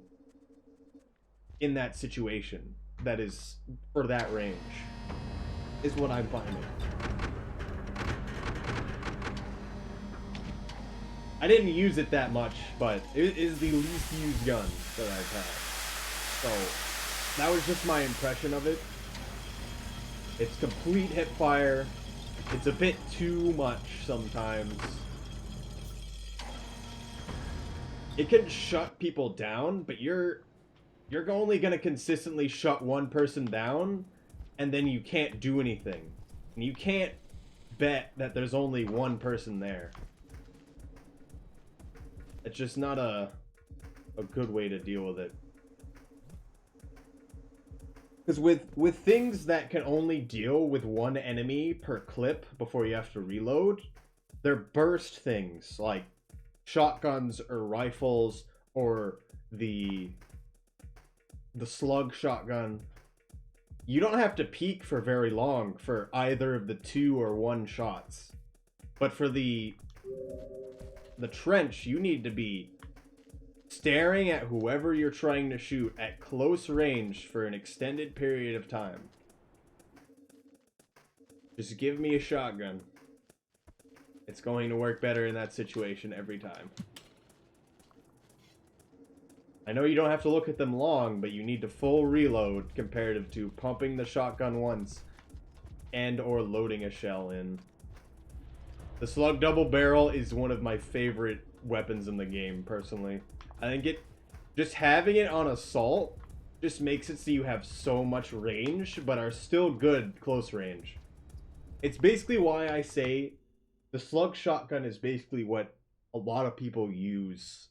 in that situation that is for that range, is what I'm finding. I didn't use it that much, but it is the least used gun that I've had. So that was just my impression of it. It's complete hip fire. It's a bit too much sometimes. It can shut people down, but you're only going to consistently shut one person down, and then you can't do anything. And you can't bet that there's only one person there. It's just not a good way to deal with it. Because with things that can only deal with one enemy per clip before you have to reload, they're burst things, like shotguns or rifles or the slug shotgun. You don't have to peek for very long for either of the 2 or 1 shots. But for the trench, you need to be staring at whoever you're trying to shoot at close range for an extended period of time. Just give me a shotgun. It's going to work better in that situation every time. I know you don't have to look at them long, but you need to full reload comparative to pumping the shotgun once and or loading a shell in. The slug double barrel is one of my favorite weapons in the game, personally. I think just having it on assault just makes it so you have so much range, but are still good close range. It's basically why I say the slug shotgun is basically what a lot of people use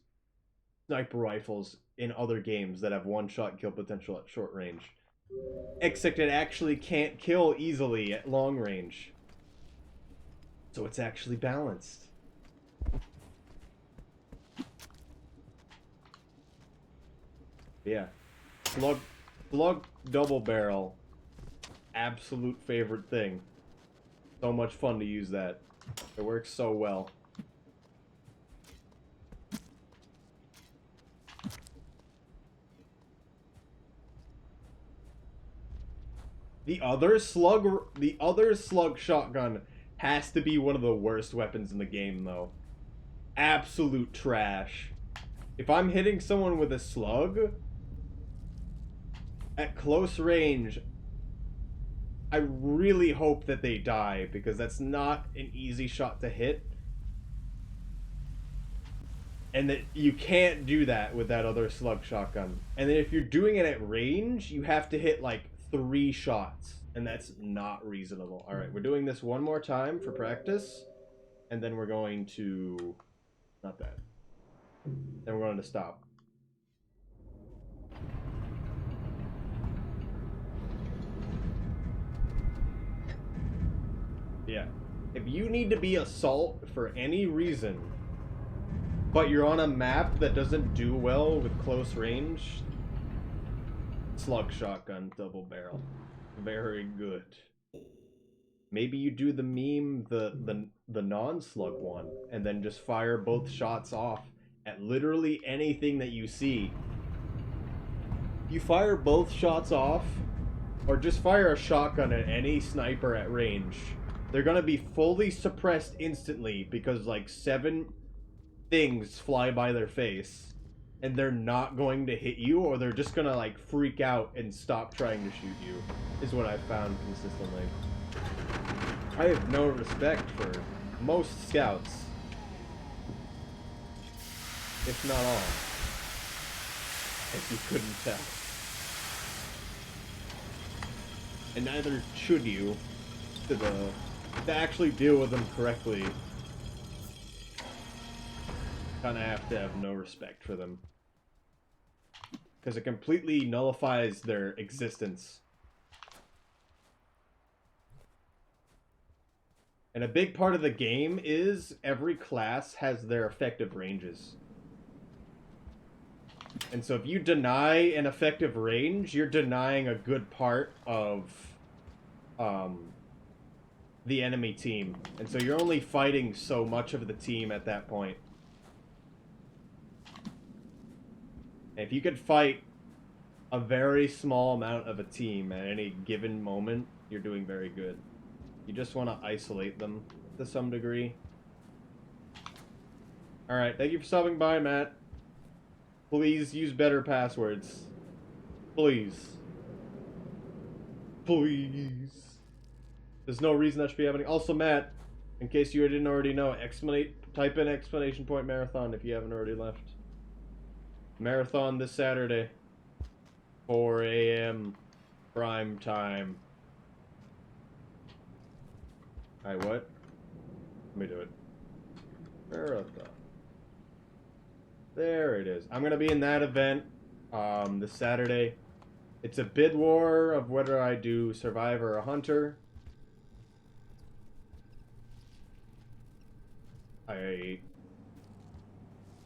sniper rifles in other games that have one-shot kill potential at short range. Except it actually can't kill easily at long range. So it's actually balanced. Yeah. Slug double barrel. Absolute favorite thing. So much fun to use that. It works so well. The other slug shotgun has to be one of the worst weapons in the game, though. Absolute trash. If I'm hitting someone with a slug at close range, I really hope that they die, because that's not an easy shot to hit. And that you can't do that with that other slug shotgun. And then if you're doing it at range, you have to hit like 3 shots. And that's not reasonable. Alright, we're doing this one more time for practice. And then we're going to... Not that. Then we're going to stop. Yeah. If you need to be assault for any reason, but you're on a map that doesn't do well with close range, slug shotgun double barrel. Very good. Maybe you do the meme, the non-slug one, and then just fire both shots off at literally anything that you see. You fire both shots off, or just fire a shotgun at any sniper at range. They're gonna be fully suppressed instantly because like 7 things fly by their face, and they're not going to hit you, or they're just gonna like freak out and stop trying to shoot you, is what I've found consistently. I have no respect for most scouts, if not all, if you couldn't tell. And neither should you, to actually deal with them correctly. Kind of have to have no respect for them, because it completely nullifies their existence. And a big part of the game is every class has their effective ranges. And so if you deny an effective range, you're denying a good part of the enemy team. And so you're only fighting so much of the team at that point. And if you could fight a very small amount of a team at any given moment, you're doing very good. You just want to isolate them to some degree. Alright, thank you for stopping by, Matt. Please use better passwords. Please. Please. There's no reason that should be happening. Also, Matt, in case you didn't already know, type in exclamation point marathon if you haven't already left. Marathon this Saturday. 4 a.m. prime time. Alright, what? Let me do it. Marathon. There it is. I'm going to be in that event this Saturday. It's a bid war of whether I do Survivor or Hunter. I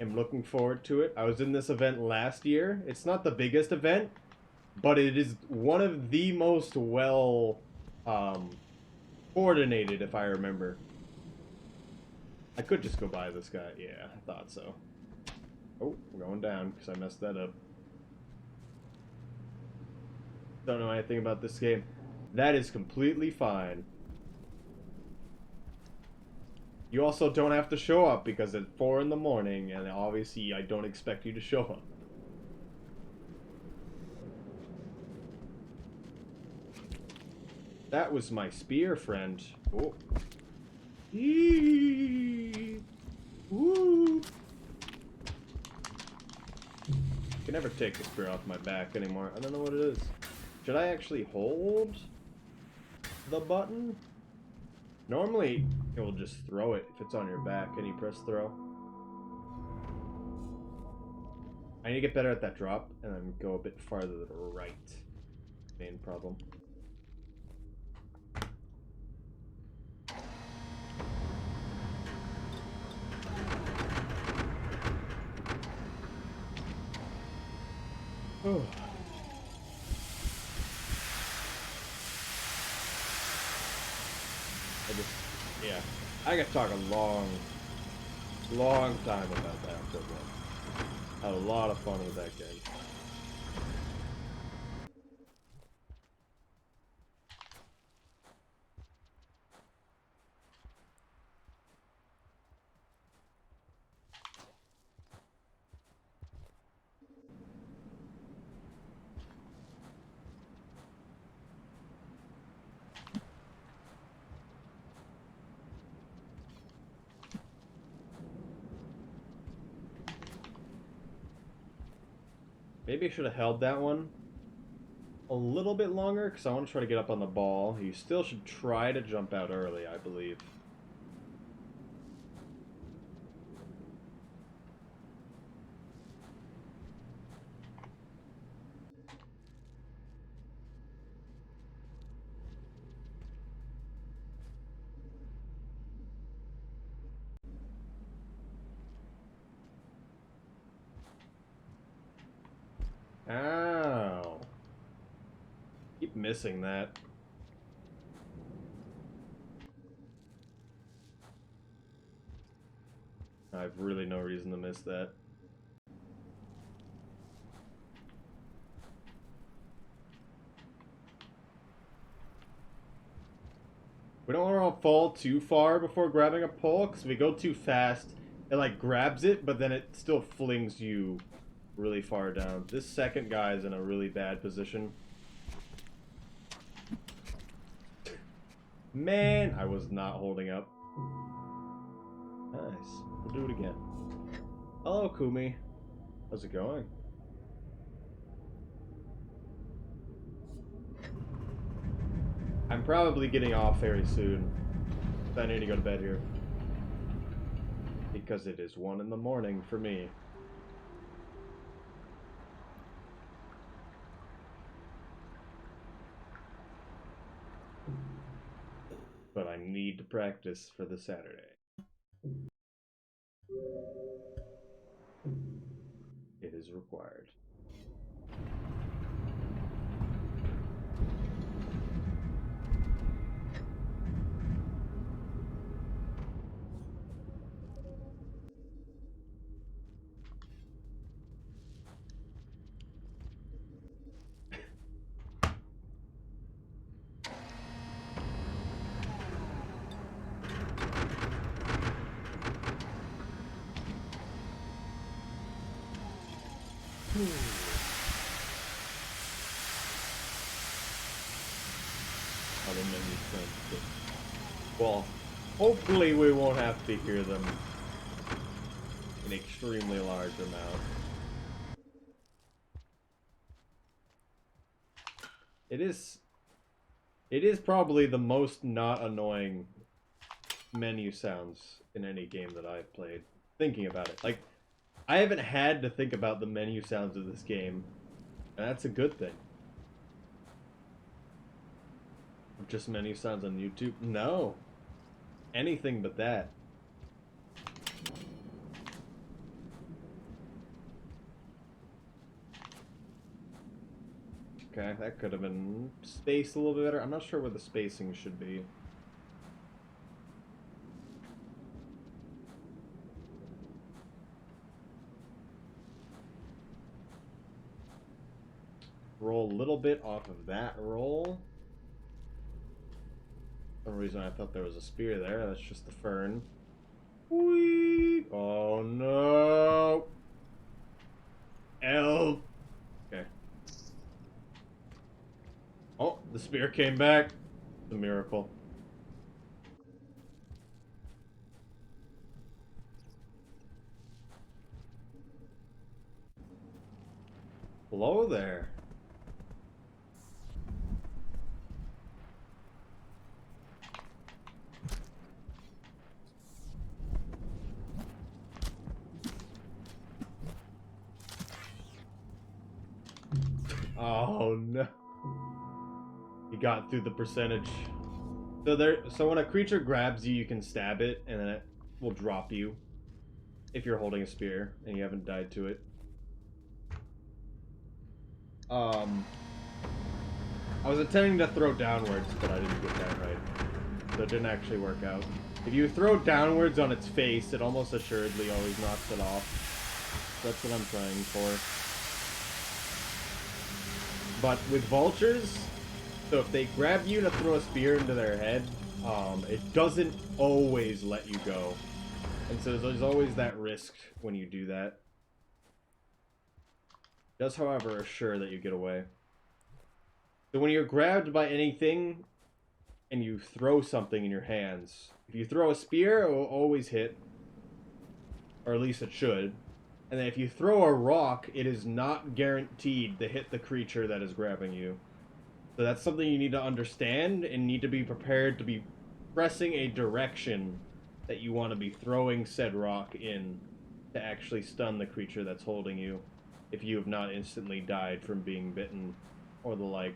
am looking forward to it. I was in this event last year. It's not the biggest event, but it is one of the most well coordinated, if I remember. I could just go buy this guy. Yeah, I thought so. Oh, we're going down because I messed that up. Don't know anything about this game. That is completely fine. You also don't have to show up because it's 4 in the morning, and obviously I don't expect you to show up. That was my spear, friend. Oh. Eee. Woo. I can never take the spear off my back anymore. I don't know what it is. Should I actually hold the button? Normally, it will just throw it if it's on your back and you press throw. I need to get better at that drop and then go a bit farther to the right. Main problem. Oh. Yeah, I could talk a long time about that football. Had a lot of fun with that game. Maybe I should have held that one a little bit longer, because I want to try to get up on the ball. You still should try to jump out early, I believe. Ow. Keep missing that. I have really no reason to miss that. We don't want to fall too far before grabbing a pole, because if we go too fast, it like grabs it, but then it still flings you really far down. This second guy is in a really bad position. Man, I was not holding up. Nice. We'll do it again. Hello, Kumi. How's it going? I'm probably getting off very soon. I need to go to bed here. Because it is 1 in the morning for me. But I need to practice for the Saturday. It is required. Other menu sense. Well, hopefully we won't have to hear them in extremely large amount. It is probably the most not annoying menu sounds in any game that I've played. Thinking about it. Like, I haven't had to think about the menu sounds of this game, and that's a good thing. Just menu sounds on YouTube? No. Anything but that. Okay, that could have been spaced a little bit better. I'm not sure where the spacing should be. Roll a little bit off of that roll. For some reason I thought there was a spear there. That's just the fern. Whee! Oh no! Help! Okay. Oh, the spear came back. It's a miracle. Hello there. Oh no. He got through the percentage. So when a creature grabs you, you can stab it, and then it will drop you. If you're holding a spear and you haven't died to it. I was intending to throw downwards, but I didn't get that right. So it didn't actually work out. If you throw downwards on its face, it almost assuredly always knocks it off. That's what I'm trying for. But with vultures, so if they grab you to throw a spear into their head, it doesn't always let you go. And so there's always that risk when you do that. It does, however, assure that you get away. So when you're grabbed by anything and you throw something in your hands, if you throw a spear, it will always hit. Or at least it should. And then if you throw a rock, it is not guaranteed to hit the creature that is grabbing you. So that's something you need to understand and need to be prepared to be pressing a direction that you want to be throwing said rock in to actually stun the creature that's holding you if you have not instantly died from being bitten or the like.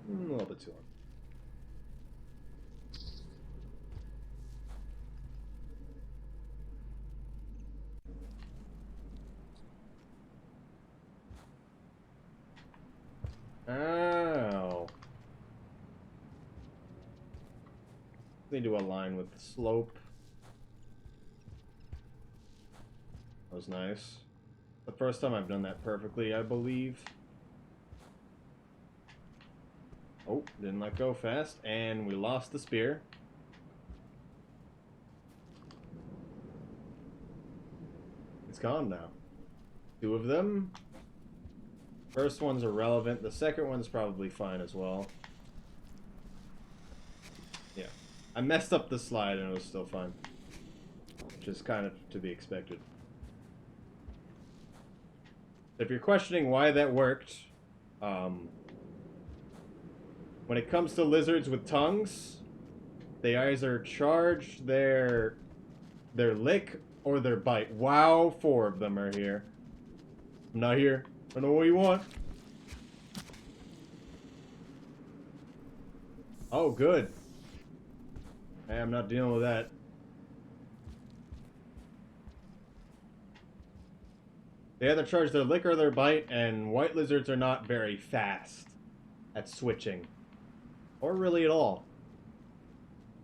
A little bit too long. Need to align with the slope. That was nice. The first time I've done that perfectly, I believe. Oh, didn't let go fast, and we lost the spear. It's gone now. 2 of them. First one's irrelevant. The second one's probably fine as well. Yeah. I messed up the slide and it was still fine. Which is kind of to be expected. If you're questioning why that worked, when it comes to lizards with tongues, they either charge their lick or their bite. Wow, 4 of them are here. I'm not here. I know what you want. Oh, good. Hey, I'm not dealing with that. They either charge their lick or their bite, and white lizards are not very fast at switching. Or really at all.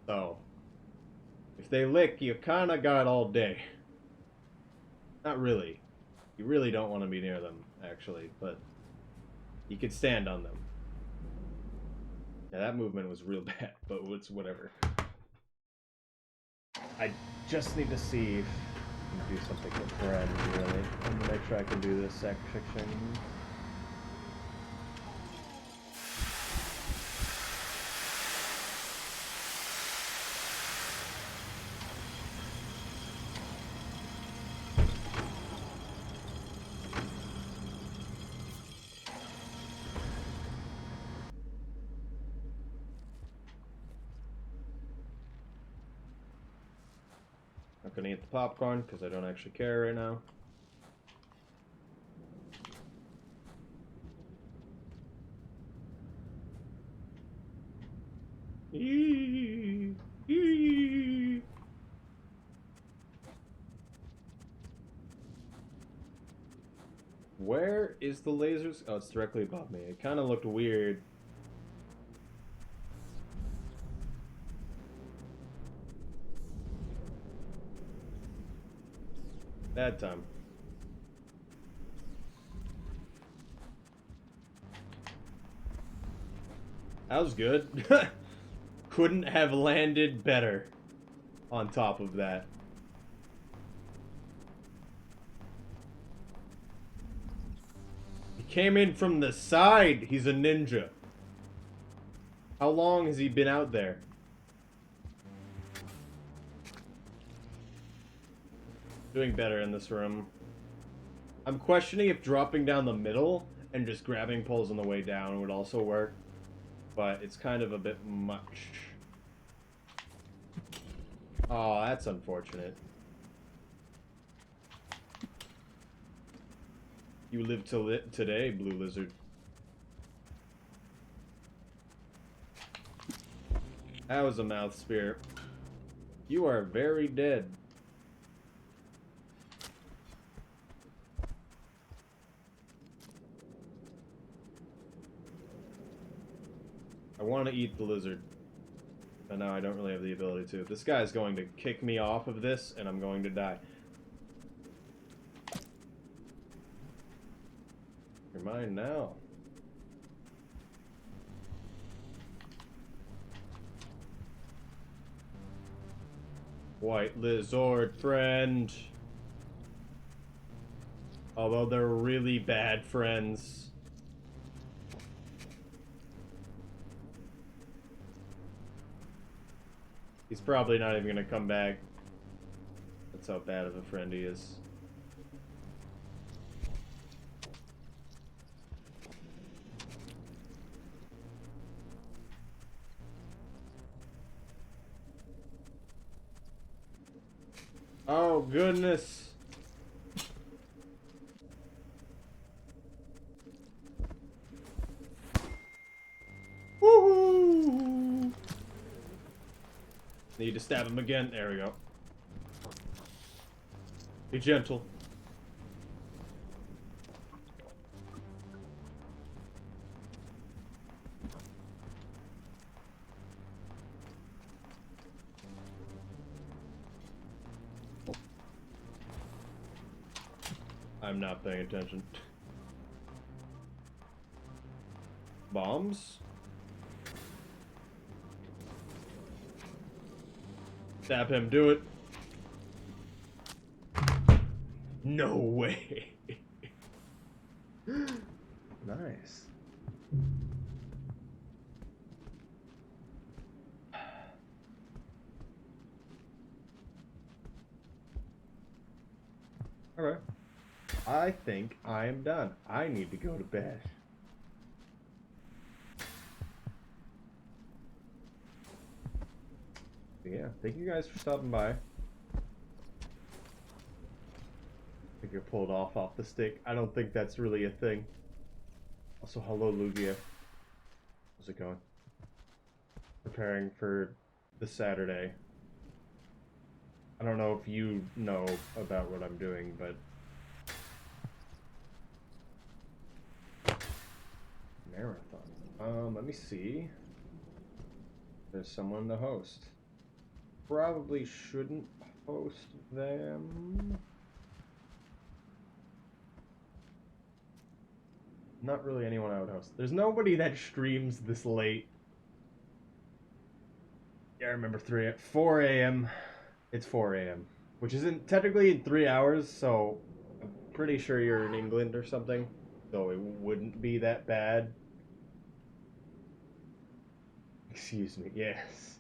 So, if they lick, you kinda got all day. Not really. You really don't want to be near them, actually, but you could stand on them. Yeah, that movement was real bad, but it's whatever. I just need to see if I can do something with friend, really. I'm gonna make sure I can do this section. Not gonna eat the popcorn because I don't actually care right now. Where is the lasers? Oh, it's directly above me. It kind of looked weird. Bad time. That was good. Couldn't have landed better on top of that. He came in from the side. He's a ninja. How long has he been out there? Doing better in this room. I'm questioning if dropping down the middle and just grabbing poles on the way down would also work. But it's kind of a bit much. Oh, that's unfortunate. You live till today, Blue Lizard. That was a mouth spear. You are very dead. I want to eat the lizard. But now I don't really have the ability to. This guy's going to kick me off of this, and I'm going to die. You're mine now. White lizard friend. Although they're really bad friends. He's probably not even gonna come back. That's how bad of a friend he is. Oh, goodness. Woohoo! Need to stab him again. There we go. Be gentle. I'm not paying attention. Bombs? Stab him, do it. No way. Nice. Okay. I think I am done. I need to go to bed. Yeah, thank you guys for stopping by. I think you're pulled off the stick. I don't think that's really a thing. Also, hello, Lugia. How's it going? Preparing for the Saturday. I don't know if you know about what I'm doing, but... Marathon. Let me see. There's someone to host. Probably shouldn't host them. Not really anyone I would host. There's nobody that streams this late. Yeah, I remember 4 a.m. It's 4 a.m. Which isn't technically in 3 hours, so I'm pretty sure you're in England or something. So it wouldn't be that bad. Excuse me, yes.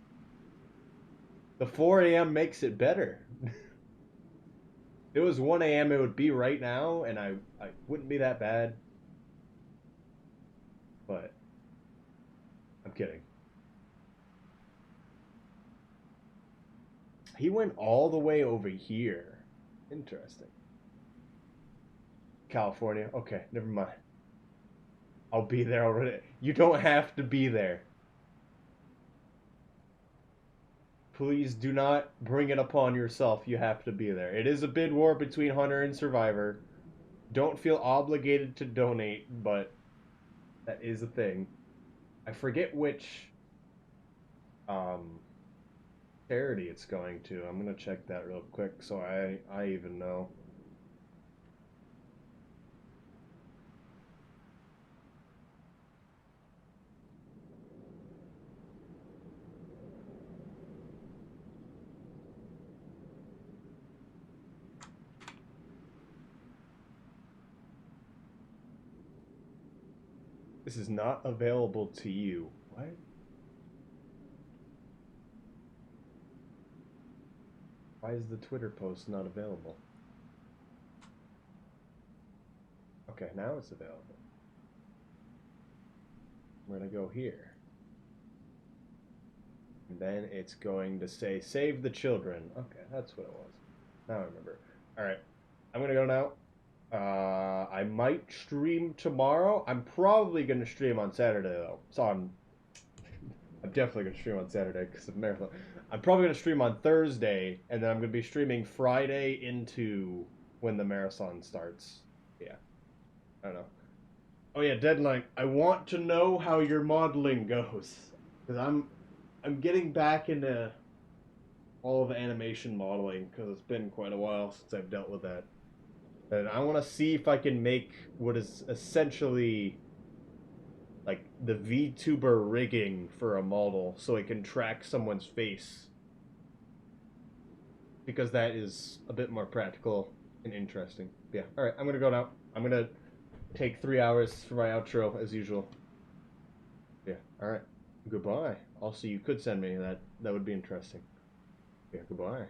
The 4 a.m. makes it better. If it was 1 a.m. it would be right now, and I wouldn't be that bad. But I'm kidding. He went all the way over here. Interesting. California. Okay, never mind. I'll be there already. You don't have to be there. Please do not bring it upon yourself. You have to be there. It is a bid war between Hunter and Survivor. Don't feel obligated to donate, but that is a thing. I forget which charity it's going to. I'm gonna check that real quick so I even know. This is not available to you. What? Why is the Twitter post not available? Okay, now it's available. I'm gonna go here. And then it's going to say, save the children. Okay, that's what it was. Now I remember. Alright, I'm gonna go now. I might stream tomorrow. I'm probably gonna stream on Saturday though. So I'm definitely gonna stream on Saturday because of marathon. I'm probably gonna stream on Thursday, and then I'm gonna be streaming Friday into when the marathon starts. Yeah, I don't know. Oh yeah, deadline. I want to know how your modeling goes because I'm getting back into all of animation modeling because it's been quite a while since I've dealt with that. And I want to see if I can make what is essentially like the VTuber rigging for a model so it can track someone's face. Because that is a bit more practical and interesting. Yeah, alright, I'm gonna go now. I'm gonna take 3 hours for my outro as usual. Yeah, alright. Goodbye. Also, you could send me that. That would be interesting. Yeah, goodbye.